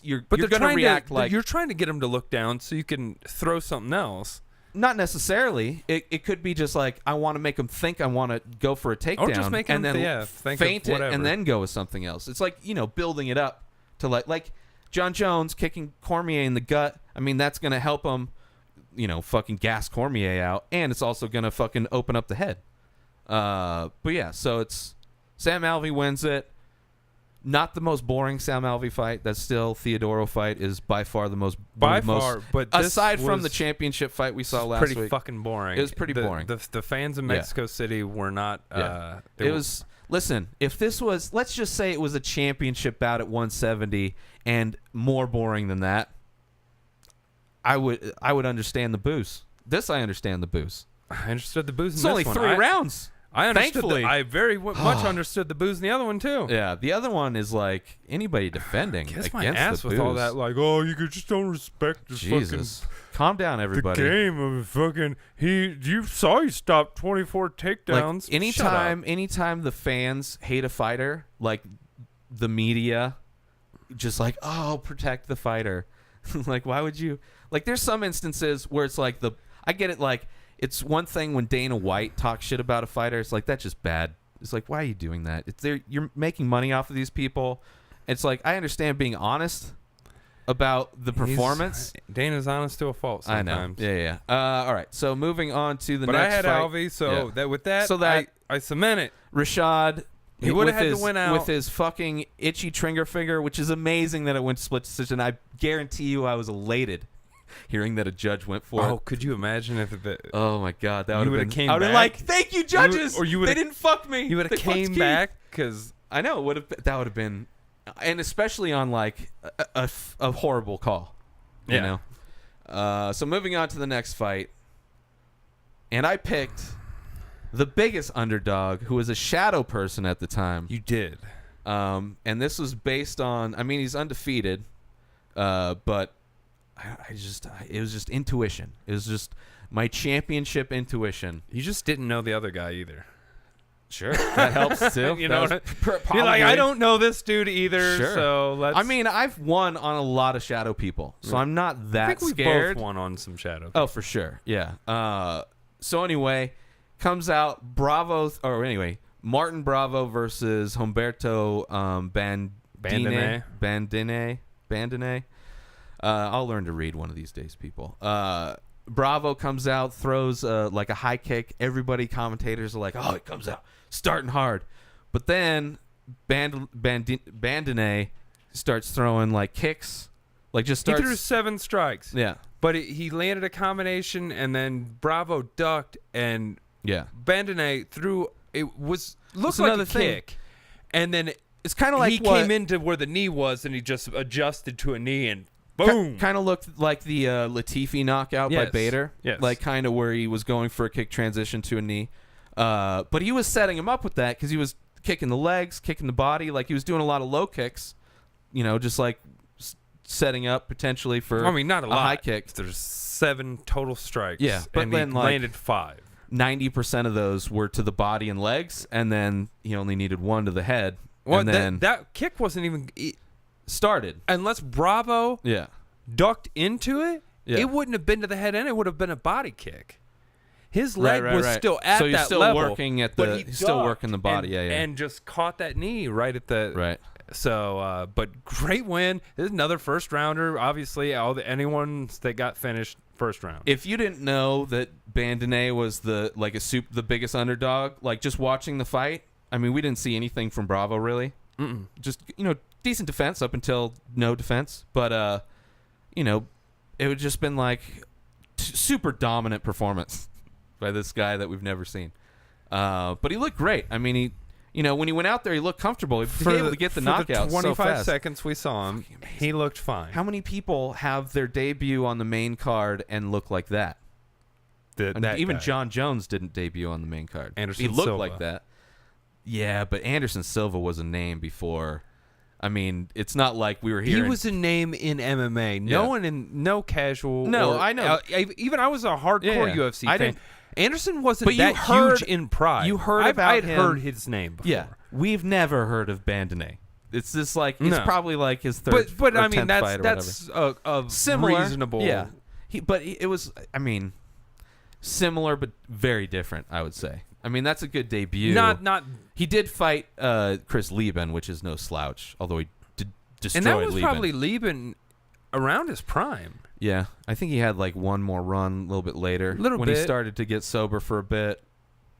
you're gonna react like you're trying to get him to look down so you can throw something else. Not necessarily. It could be just like I want to make him think I want to go for a takedown, or just make him faint it and then go with something else. It's like building it up to like John Jones kicking Cormier in the gut. I mean that's gonna help him, fucking gas Cormier out, and it's also gonna fucking open up the head. But yeah, so it's Sam Alvey wins it. Not the most boring Sam Alvey fight. That's still Theodoro fight is by far the most but aside from the championship fight we saw last week. Pretty fucking boring. It was pretty boring. The fans in Mexico City were not. It was. Listen, if this was, let's just say it was a championship bout at 170 and more boring than that, I would understand the booze. This I understand the booze. I understood the booze. It's only 3 rounds. I understood. Thankfully. I very much understood the booze in the other one too. Yeah, the other one is like anybody defending Kiss against my ass the with booze. all that, like, oh, you just don't respect the Jesus. fucking Calm down, everybody. the game of fucking. You saw he stopped 24 takedowns. Like, anytime the fans hate a fighter, like the media, just like, oh, protect the fighter. Like, why would you? Like, there's some instances where it's like I get it, like. It's one thing when Dana White talks shit about a fighter. It's like, that's just bad. It's like, why are you doing that? You're making money off of these people. It's like, I understand being honest about the performance. Dana's honest to a fault sometimes. I know. Yeah. All right. So moving on to the next fight. But I had Alvey, so I cement it. Rashad, he would have had to win out with his fucking itchy trigger finger, which is amazing that it went split decision. I guarantee you, I was elated hearing that a judge went for it. Oh, could you imagine if oh my god, that would have been. I would have like, thank you, judges. They didn't fuck me. You would have came back because I know that would have been, and especially on like a horrible call. You know. So moving on to the next fight, and I picked the biggest underdog, who was a shadow person at the time. You did. And this was based on. I mean, he's undefeated, but. It was just intuition. It was just my championship intuition. You just didn't know the other guy either. Sure, that helps too. You know, you're like, I don't know this dude either. Sure. So let's. I mean, I've won on a lot of shadow people, so I'm not that I think scared. We both won on some shadow. Oh, for sure. Yeah. So anyway, comes out Martin Bravo versus Humberto Bandine. I'll learn to read one of these days, people. Bravo comes out, throws like a high kick. Everybody, commentators are like, oh, it comes out starting hard. But then Bandine starts throwing like kicks. Like just starts. He threw 7 strikes. Yeah. But he landed a combination, and then Bravo ducked, and Bandine threw. Looked like a kick. And then it's kind of like he came into where the knee was, and he just adjusted to a knee and boom. Kind of looked like the Latifi knockout by Bader. Yes. Like kind of where he was going for a kick transition to a knee. But he was setting him up with that because he was kicking the legs, kicking the body. Like he was doing a lot of low kicks, you know, just like setting up potentially for not a lot. High kick. There's 7 total strikes. Yeah, but and then he landed 5. 90% of those were to the body and legs, and then he only needed 1 to the head. Well, and then that kick wasn't even started. Unless Bravo ducked into it, it wouldn't have been to the head end. It would have been a body kick. His leg was still at that level. So he's still working at the. He's still working the body. And just caught that knee right at the. Right. So, but great win. This is another first rounder. Obviously, anyone that got finished first round. If you didn't know that Bandine was the biggest underdog, like just watching the fight, I mean, we didn't see anything from Bravo really. Just decent defense up until no defense, but it would just been like super dominant performance by this guy that we've never seen. But he looked great. I mean, when he went out there, he looked comfortable. He was able to get the knockout. 25 seconds we saw him, he looked fine. How many people have their debut on the main card and look like that? Even guy. John Jones didn't debut on the main card. Anderson he looked Silva. like that. Yeah, but Anderson Silva was a name before. I mean, it's not like we were hearing. He was a name in MMA. No casual. No, I know. Even I was a hardcore UFC fan. Anderson wasn't but huge in pride. You heard I'd heard his name before. Yeah, we've never heard of Bandine. It's just like it's probably like his third. But or I mean 10th that's a similar, reasonable. Yeah, it was. I mean, similar but very different. I would say. I mean, that's a good debut. Not. He did fight Chris Lieben, which is no slouch. Although he destroyed and that was Lieben. probably Lieben around his prime. Yeah, I think he had like one more run a little bit later. When he started to get sober for a bit.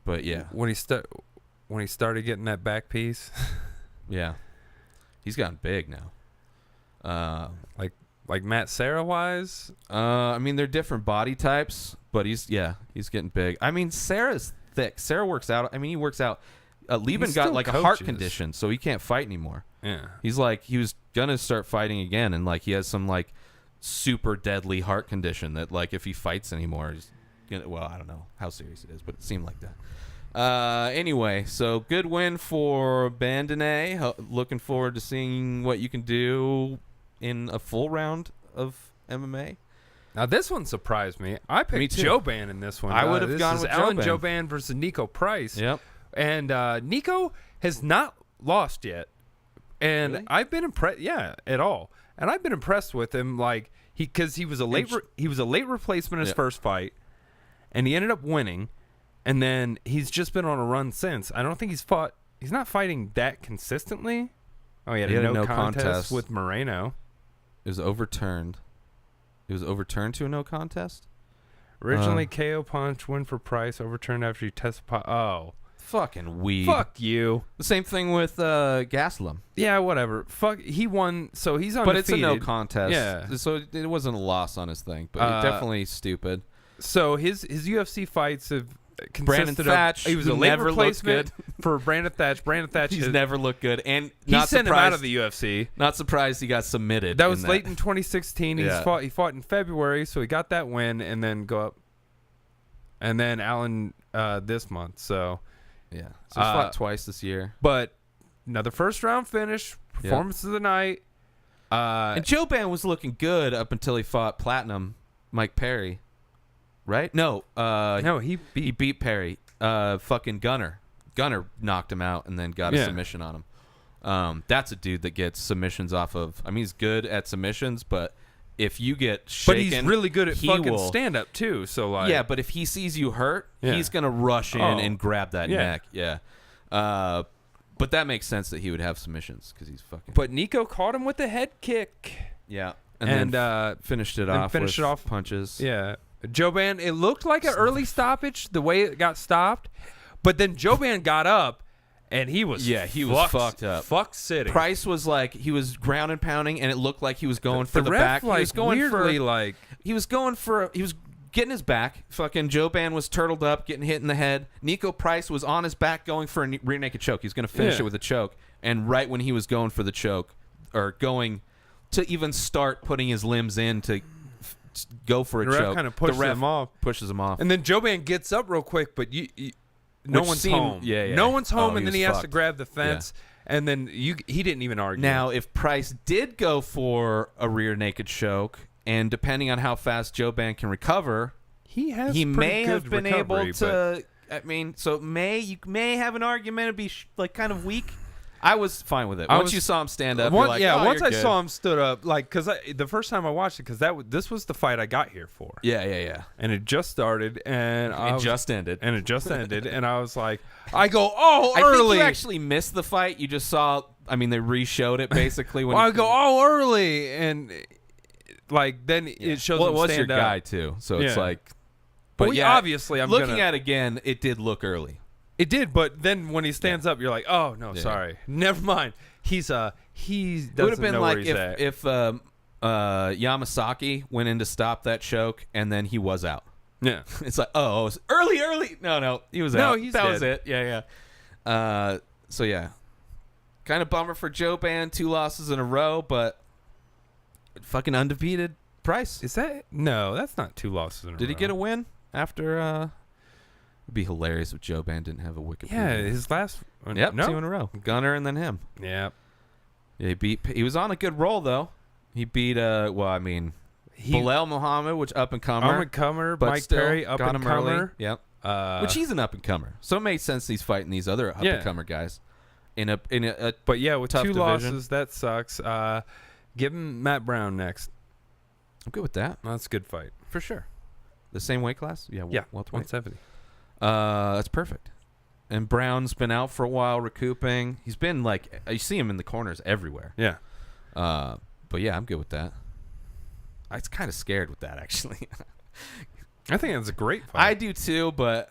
But yeah. When he when he started getting that back piece. Yeah. He's gotten big now. Like Matt Serra wise. I mean, they're different body types, but he's getting big. I mean, Sarah's thick. Sarah works out. I mean, he works out. Lieben got like a heart condition, so he can't fight anymore. Yeah. He's like, he was gonna start fighting again, and like he has some like super deadly heart condition that like if he fights anymore, he's gonna, well, I don't know how serious it is, but it seemed like that. Anyway, so good win for Bandone. Looking forward to seeing what you can do in a full round of MMA. Now this one surprised me. I picked Joban in this one. I would have gone with Alan Joban. Joban versus Nico Price. Yep. And Nico has not lost yet. And Really? I've been impressed. Yeah, at all. And I've been impressed with him, like because he was a late replacement in his first fight, and he ended up winning. And then he's just been on a run since. I don't think he's fought. He's not fighting that consistently. Oh, he had a no contest with Moreno. It was overturned. It was overturned to a no contest? Originally, KO punch, win for Price, overturned after he tested. Oh. Fucking weed. Fuck you. The same thing with Gastelum. Yeah, whatever. Fuck. He won, so he's undefeated. But it's a no contest. Yeah. So it wasn't a loss on his thing, but definitely stupid. So his UFC fights have Brandon consisted Thatch, of, he was a who late never looked replacement for Brandon Thatch. Brandon Thatch He's never looked good, and he not sent him surprised, out of the UFC. Not surprised he got submitted. That was late in 2016. Yeah. He fought in February, so he got that win, and then go up. And then Allen this month. So yeah, so he's fought twice this year. But another first round finish, performance of the night. And Joban was looking good up until he fought Platinum Mike Perry, right? No, he beat Perry. Fucking Gunner knocked him out and then got a submission on him. That's a dude that gets submissions off of. I mean, he's good at submissions, but if you get shaken, but he's really good at fucking stand up too. So like, yeah, but if he sees you hurt, he's gonna rush in and grab that neck. Yeah. But that makes sense that he would have submissions because he's fucking. But Nico caught him with a head kick. Yeah, and then finished it off with punches. Yeah. Joban, it looked like an early stoppage the way it got stopped, but then Joban got up and he was fucked up. Fuck city. Price was like he was ground and pounding, and it looked like he was going for the ref, back. Like, he was going weirdly, he was getting his back. Fucking Joban was turtled up, getting hit in the head. Nico Price was on his back going for a rear naked choke. He was going to finish it with a choke, and right when he was going for the choke, or going to even start putting his limbs in to go for a the ref choke, kind of pushes him off. And then Joban gets up real quick, but no one's home. Yeah. No one's home, and then he has to fucked. grab the fence. Yeah. And then he didn't even argue. Now, if Price did go for a rear naked choke, and depending on how fast Joban can recover, he may have been able to. I mean, so you may have an argument to be like kind of weak. I was fine with it. Once you saw him stand up, you're like, once I good. saw him stood up, like, because the first time I watched it, because this was the fight I got here for. Yeah. And it just started, and it just ended, and I was like, early. I think you actually missed the fight. You just saw. I mean, they re-showed it basically. When I go, early, and like then it shows. Well, him it was stand your up. guy too, so it's like. But obviously, I'm looking at it again. It did look early. It did, but then when he stands up, you're like, oh no, sorry, never mind. He doesn't would have been know like where he's at. if Yamasaki went in to stop that choke and then he was out. Yeah, it's like, oh, it was early. No, he was out. That was it. Yeah. So yeah, kind of bummer for Joban. 2 losses in a row, but fucking undefeated Price. Is that no? That's not 2 losses in a row. Did he get a win after? It'd be hilarious if Joban didn't have a Wikipedia. Yeah, his last. 2 in a row. Gunner and then him. Yeah. He was on a good roll though. He beat Bilal Muhammad, which up and comer. But Mike Perry, up and comer. Yep. Which he's an up and comer, so it makes sense he's fighting these other up and comer guys. But yeah, with tough 2 division. losses, that sucks. Give him Matt Brown next. I'm good with that. That's a good fight for sure. The same weight class? Yeah. 170. That's perfect. And Brown's been out for a while, recouping. He's been like, you see him in the corners everywhere. Yeah. But yeah, I'm good with that. I was kind of scared with that actually. I think that's a great fight. I do too, but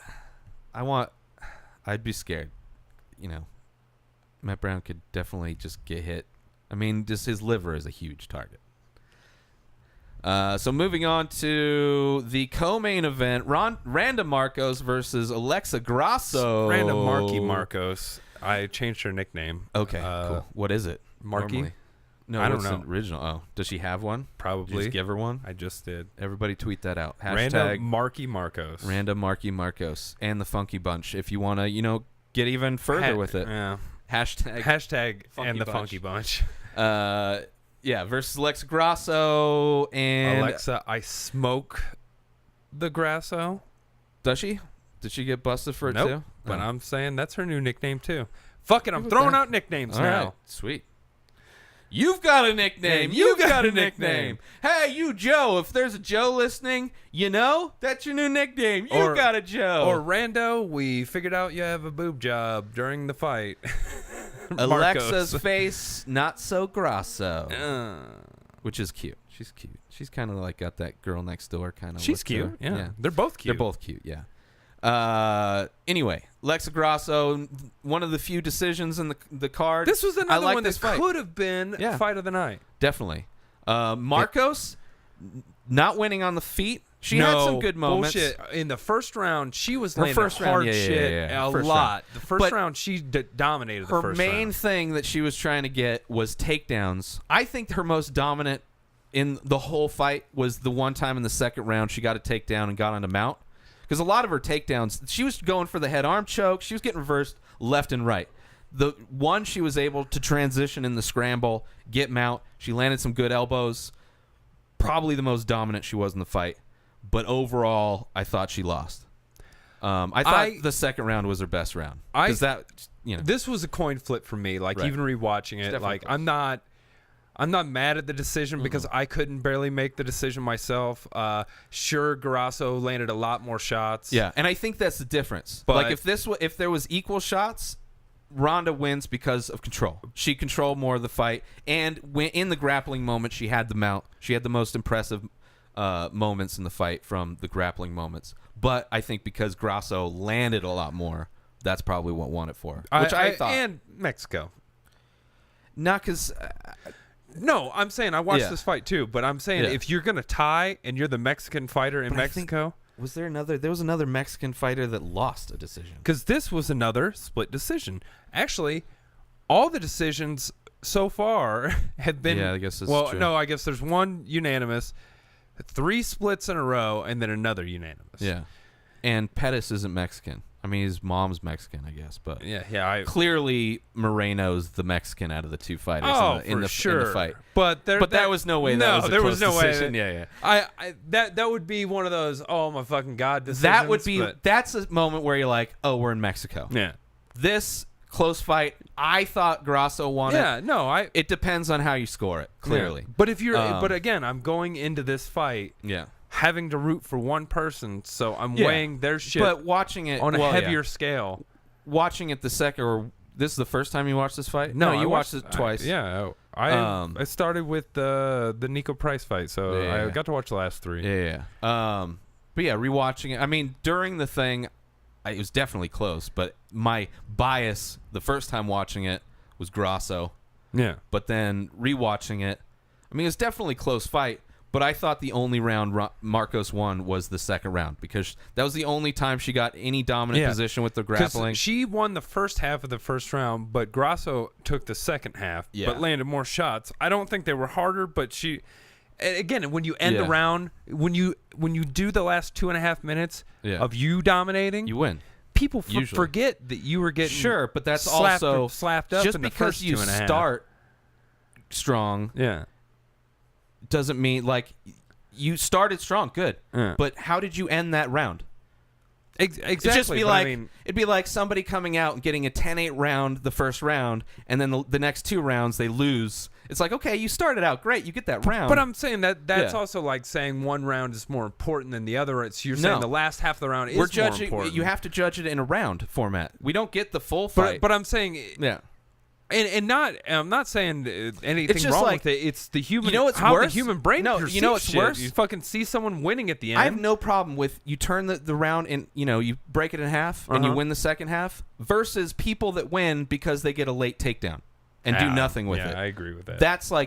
I'd be scared. Matt Brown could definitely just get hit. I mean, just his liver is a huge target. So moving on to the co-main event, Randa Marcos versus Alexa Grasso. Randa Marky Marcos. I changed her nickname. Okay, cool. What is it? Marky? Normally? No, I don't what's know. the original? Oh, does she have one? Probably. Did you just give her one? I just did. Everybody tweet that out. Randa Marky Marcos. Randa Marky Marcos and the Funky Bunch. If you want to, get even further with it. Yeah. Hashtag and the Funky Bunch. Versus Alexa Grasso and Alexa, I smoke the Grasso. Does she? Did she get busted for it Nope. too? But Oh. I'm saying that's her new nickname too. Fuck it, I'm Look at throwing that. out nicknames All now. right, sweet. You've got a nickname. You've got a nickname. Hey, you Joe. If there's a Joe listening, that's your new nickname. You've got a Joe. Or Rando, we figured out you have a boob job during the fight. Alexa's face, not so Grasso. Which is cute. She's cute. She's kind of like got that girl next door kind of. She's cute. Yeah. They're both cute. They're both cute. Yeah. Anyway, Alexa Grasso, one of the few decisions in the card. This was another one that fight. could have been fight of the night. Definitely. Marcos not winning on the feet. She had some good moments. Bullshit. In the first round, she was Her landing first round, hard yeah, shit yeah. a First lot. round. The first But round, she dominated the Her first main round. thing that she was trying to get was takedowns. I think her most dominant in the whole fight was the one time in the second round she got a takedown and got on a mount. Because a lot of her takedowns, she was going for the head arm choke. She was getting reversed left and right. The one she was able to transition in the scramble, get mount. She landed some good elbows. Probably the most dominant she was in the fight. But overall, I thought she lost. I thought the second round was her best round. This was a coin flip for me. Like Right. even rewatching it, like I'm not mad at the decision because I couldn't barely make the decision myself. Sure, Grasso landed a lot more shots. Yeah, and I think that's the difference. But like if there was equal shots, Ronda wins because of control. She controlled more of the fight, and when in the grappling moment, she had the mount. She had the most impressive moments in the fight from the grappling moments. But I think because Grasso landed a lot more, that's probably what won it for her. Which I thought. And Mexico. Not because... No, I'm saying I watched this fight too, but I'm saying if you're going to tie and you're the Mexican fighter in Mexico... There was another Mexican fighter that lost a decision. Because this was another split decision. Actually, all the decisions so far have been... Yeah, I guess that's true. No, I guess there's one unanimous, 3 splits in a row, and then another unanimous. Yeah. And Pettis isn't Mexican. I mean, his mom's Mexican, I guess, but clearly Moreno's the Mexican out of the two fighters in the fight. But that was no way. There was no decision. Way. That would be one of those. Oh my fucking god! Decisions, That's a moment where you're like, oh, we're in Mexico. Yeah. This close fight, I thought Grasso won it. Yeah. No. It depends on how you score it. Clearly. Yeah. But if you're, but again, I'm going into this fight. Yeah. Having to root for one person, so I'm weighing their shit. But watching it on a heavier scale. Watching it the second, or this is the first time you watched this fight? No, you watched it twice. I started with the Nico Price fight, so I got to watch the last 3. Yeah. But yeah, rewatching it. I mean, during the thing, it was definitely close. But my bias the first time watching it was Grasso. Yeah. But then rewatching it, I mean, it was definitely a close fight. But I thought the only round Marcos won was the second round because that was the only time she got any dominant position with the grappling. She won the first half of the first round, but Grasso took the second half, but landed more shots. I don't think they were harder, but she... Again, when you end a round, when you do the last 2.5 minutes of you dominating... You win. People forget that you were getting... Sure, but that's slapped also... slapped up just in the because first you 2.5. start strong... Yeah. Doesn't mean like you started strong, good. But how did you end that round? Exactly. It'd just be like it'd be like somebody coming out and getting a 10-8 round the first round, and then the next 2 rounds they lose. It's like, okay, you started out great, you get that round. But I'm saying that's also like saying one round is more important than the other. You're saying the last half of the round is more important. You have to judge it in a round format. We don't get the full fight. But I'm saying And I'm not saying anything just wrong like, with it. It's the human. You know what's how worse? the human brain. No, you know what's shit. worse? You fucking see someone winning at the end. I have no problem with you turn the round and you break it in half and you win the second half versus people that win because they get a late takedown and do nothing with it. I agree with that.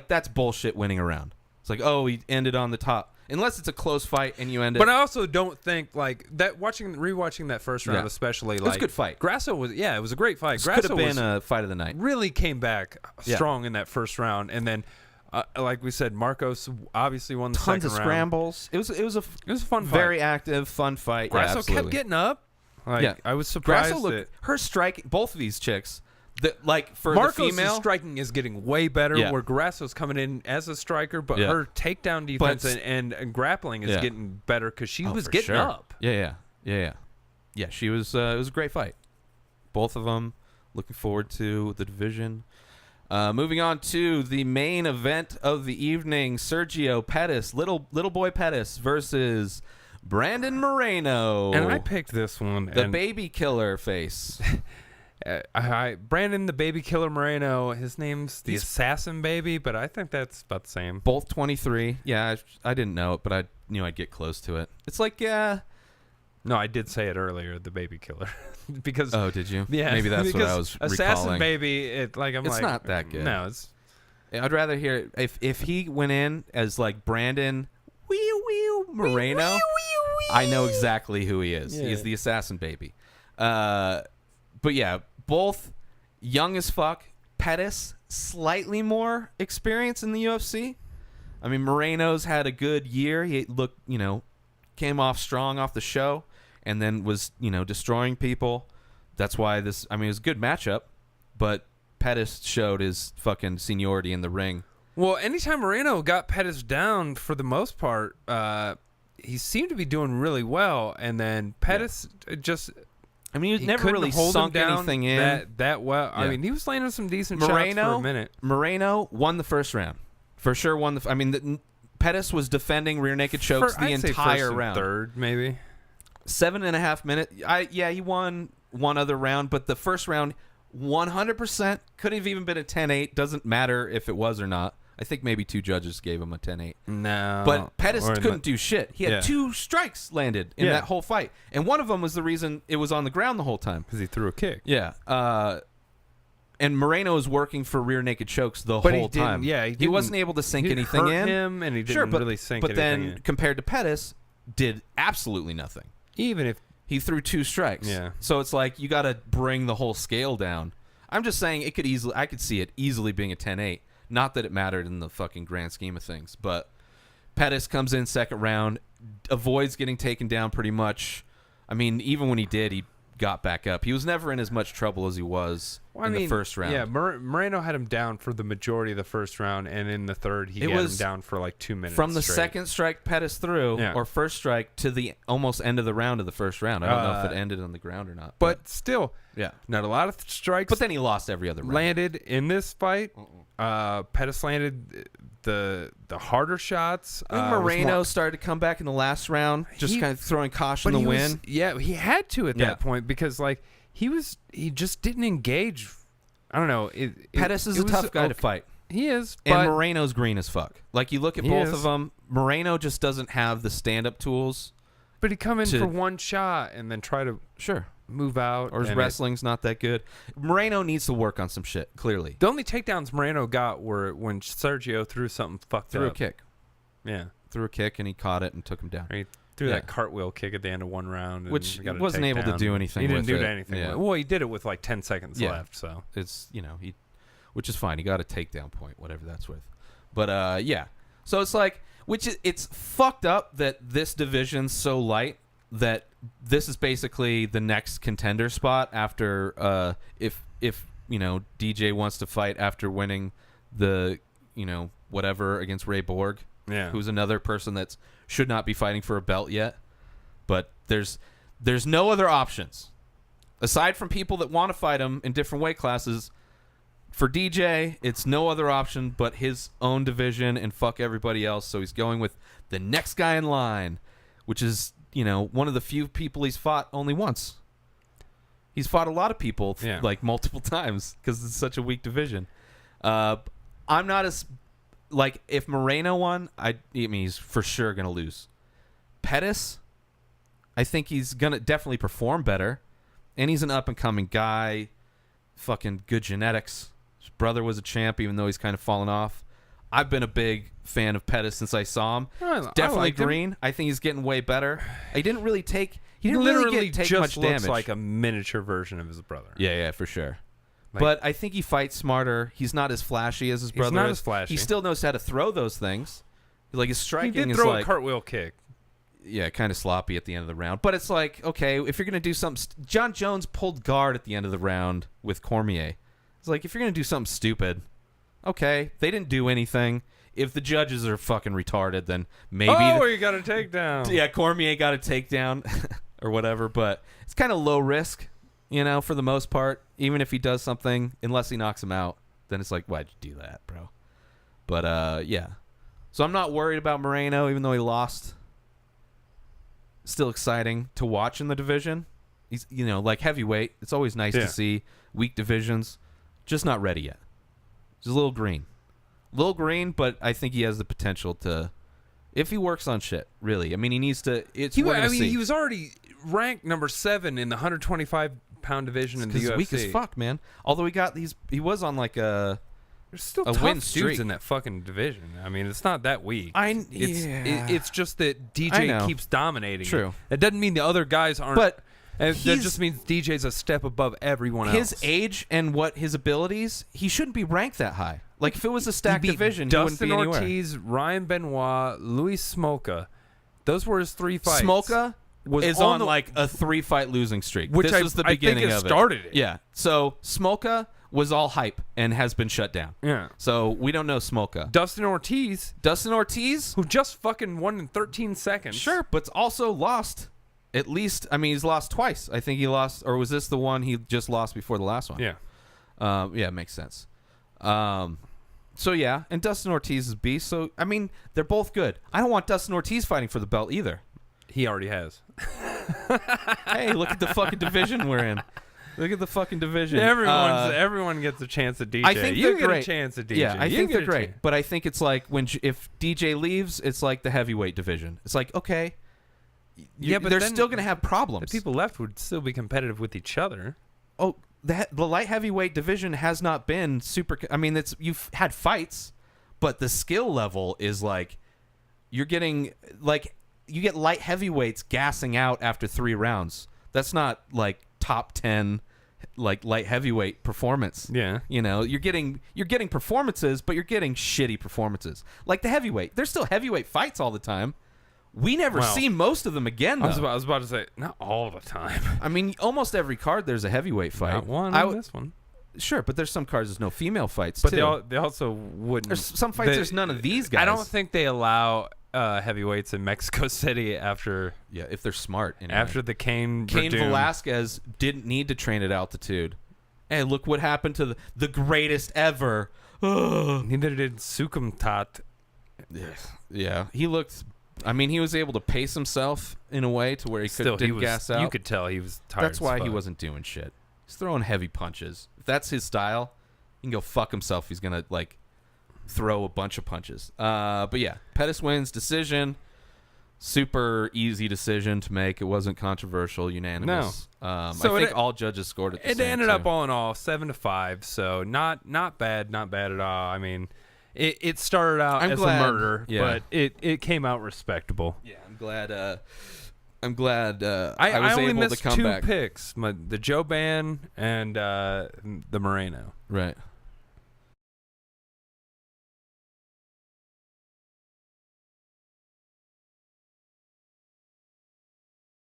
That's bullshit winning a round. It's like, oh, he ended on the top. Unless it's a close fight and you end it. But I also don't think like that. Rewatching that first round, especially, it was a good fight. Grasso was, it was a great fight. This could have been a fight of the night. Really came back strong in that first round, and then, like we said, Marcos obviously won the Tons second of round. scrambles. It was a fun fight. Very active, fun fight. Grasso kept getting up. I was surprised. Grasso looked, her striking. Both of these chicks. For Marcos' the female, striking is getting way better. Where Grasso's coming in as a striker, but her takedown defense and grappling is getting better because she was getting up. Yeah. She was. It was a great fight. Both of them. Looking forward to the division. Moving on to the main event of the evening: Sergio Pettis, little boy Pettis versus Brandon Moreno. And I picked this one. The baby killer face. Brandon the baby killer Moreno, his name's the assassin baby, but I think that's about the same. Both 23. Yeah, I didn't know it, but I knew I'd get close to it. It's like, no, I did say it earlier, the baby killer. Because oh, did you? Yeah, maybe that's what I was assassin recalling. baby, it's not that good. No, it's I'd rather hear if he went in as like Brandon Moreno. I know exactly who he is. He's the assassin baby. But yeah, both young as fuck. Pettis, slightly more experience in the UFC. I mean, Moreno's had a good year. He came off strong off the show and then was, destroying people. That's why it was a good matchup. But Pettis showed his fucking seniority in the ring. Well, anytime Moreno got Pettis down, for the most part, he seemed to be doing really well. And then Pettis just... he never really sunk anything in that well. Yeah. He was landing some decent shots for a minute. Moreno won the first round. For sure won Pettis was defending rear naked chokes the entire round. Third, maybe. 7.5 minutes. He won one other round, but the first round, 100% could have even been a 10-8. Doesn't matter if it was or not. I think maybe two judges gave him a 10-8. No. But Pettis couldn't do shit. He had 2 strikes landed in that whole fight. And one of them was the reason it was on the ground the whole time. Because he threw a kick. Yeah. And Moreno was working for rear naked chokes the whole time. Yeah, he wasn't able to sink anything in. Him, and he didn't really sink anything in. But then, compared to Pettis, did absolutely nothing. Even if he threw 2 strikes. Yeah. So it's like you got to bring the whole scale down. I'm just saying I could see it easily being a 10-8. Not that it mattered in the fucking grand scheme of things, but Pettis comes in second round, avoids getting taken down pretty much. Even when he did, he got back up. He was never in as much trouble as he was in the first round. Yeah, Moreno had him down for the majority of the first round, and in the third, he had him down for like 2 minutes. From the straight. second strike Pettis threw, or first strike, to the almost end of the round of the first round. I don't know if it ended on the ground or not. But still, yeah, not a lot of strikes. But then he lost every other round. Landed in this fight. Pettis landed the harder shots. Moreno started to come back in the last round, just kind of throwing caution to win. He had to at that point because he just didn't engage. I don't know. Pettis is a tough guy to fight. He is, and Moreno's green as fuck. Like you look at both of them, Moreno just doesn't have the stand-up tools. But he come in for one shot and then try to move out. Or his wrestling's not that good. Moreno needs to work on some shit, clearly. The only takedowns Moreno got were when Sergio threw something fucked up. Threw a kick. Yeah. Threw a kick and he caught it and took him down. He threw that cartwhil kick at the end of one round. Which he wasn't able to do anything with. He didn't do anything with it. Well, he did it with like 10 seconds left. So it's, which is fine. He got a takedown point, whatever that's worth. But, yeah. So it's like, it's fucked up that this division's so light that this is basically the next contender spot after if DJ wants to fight after winning the whatever against Ray Borg, who's another person that should not be fighting for a belt yet, but there's no other options aside from people that want to fight him in different weight classes. For DJ, it's no other option but his own division and fuck everybody else. So he's going with the next guy in line, which is one of the few people he's fought only once. He's fought a lot of people like multiple times because it's such a weak division. I'm not as like if Moreno won, I mean he's for sure gonna lose. Pettis, I think he's gonna definitely perform better, and he's an up and coming guy. Fucking good genetics. His brother was a champ, even though he's kind of fallen off. I've been a big fan of Pettis since I saw him. Definitely green. I think he's getting way better. He didn't really take. He didn't really take just much looks damage. like a miniature version of his brother. Yeah, for sure. But I think he fights smarter. He's not as flashy as his brother. He's not as flashy. He still knows how to throw those things. Like his striking he did is throw like a cartwheel kick. Yeah, kind of sloppy at the end of the round. But it's like, okay, if you're gonna do something, John Jones pulled guard at the end of the round with Cormier. It's like if you're gonna do something stupid, okay, they didn't do anything. If the judges are fucking retarded, then maybe. Oh, you got a takedown. Yeah, Cormier got a takedown or whatever. But it's kind of low risk. For the most part, even if he does something, unless he knocks him out, then it's like, why'd you do that, bro? But, yeah. So I'm not worried about Moreno, even though he lost. Still exciting to watch in the division. He's, like heavyweight. It's always nice to see weak divisions. Just not ready yet. Just a little green. But I think he has the potential to, if he works on shit, really. I mean, he needs to. He was already ranked number 7 in the 125-pound division in the UFC. Weak as fuck, man. Although he was on like There's still a tough win dudes streak in that fucking division. I mean, it's not that weak. Yeah. It's just that DJ keeps dominating. True. It doesn't mean the other guys aren't. But that just means DJ's a step above everyone else. His age and his abilities, he shouldn't be ranked that high. Like if it was a stacked division, Dustin he wouldn't be Ortiz, Ryan Benoit, Luis Smolka. Those were his 3 fights. Smolka is on like a 3-fight losing streak. Which this was the beginning I think of started it. Yeah. So Smolka was all hype and has been shut down. Yeah. So we don't know Smolka. Dustin Ortiz, who just fucking won in 13 seconds. Sure, but also lost. At least, I mean, he's lost twice. I think he lost, or was this the one he just lost before the last one? Yeah. Yeah, it makes sense. So yeah, and Dustin Ortiz is beast. So I mean, they're both good. I don't want Dustin Ortiz fighting for the belt either. He already has. Hey, look at the fucking division we're in. Look at the fucking division. Everyone gets a chance at DJ. I think you they're get great. a chance at DJ. Yeah, I think they're great. But I think it's like if DJ leaves, it's like the heavyweight division. It's like, okay, but they're still going to have problems. The people left would still be competitive with each other. Oh, the light heavyweight division has not been super. I mean, you've had fights, but the skill level is like you're getting like you get light heavyweights gassing out after 3 rounds. That's not like top 10 like light heavyweight performance. Yeah. You're getting performances, but you're getting shitty performances. Like the heavyweight. There's still heavyweight fights all the time. We never see most of them again, though. I was about to say, not all the time. I mean, almost every card there's a heavyweight fight. Not one this one. Sure, but there's some cards there's no female fights, but too. They also wouldn't. There's some fights there's none of these guys. I don't think they allow heavyweights in Mexico City after... Yeah, if they're smart. Anyway. After the Cain Velasquez didn't need to train at altitude. Hey, look what happened to the greatest ever. Neither did Sukumtat. Yeah, he looked... I mean, he was able to pace himself in a way to where he didn't gas out. You could tell he was tired. That's why he wasn't doing shit. He's throwing heavy punches. If that's his style, he can go fuck himself. He's gonna like throw a bunch of punches. But yeah, Pettis wins decision. Super easy decision to make. It wasn't controversial, unanimous. No. So I think all judges scored it. It ended up all in all 7-5. So not bad at all. I mean. It started out as a murder, but it came out respectable. Yeah, I'm glad. I was only able missed to come 2 back. picks: the Joe Ban and the Moreno. Right.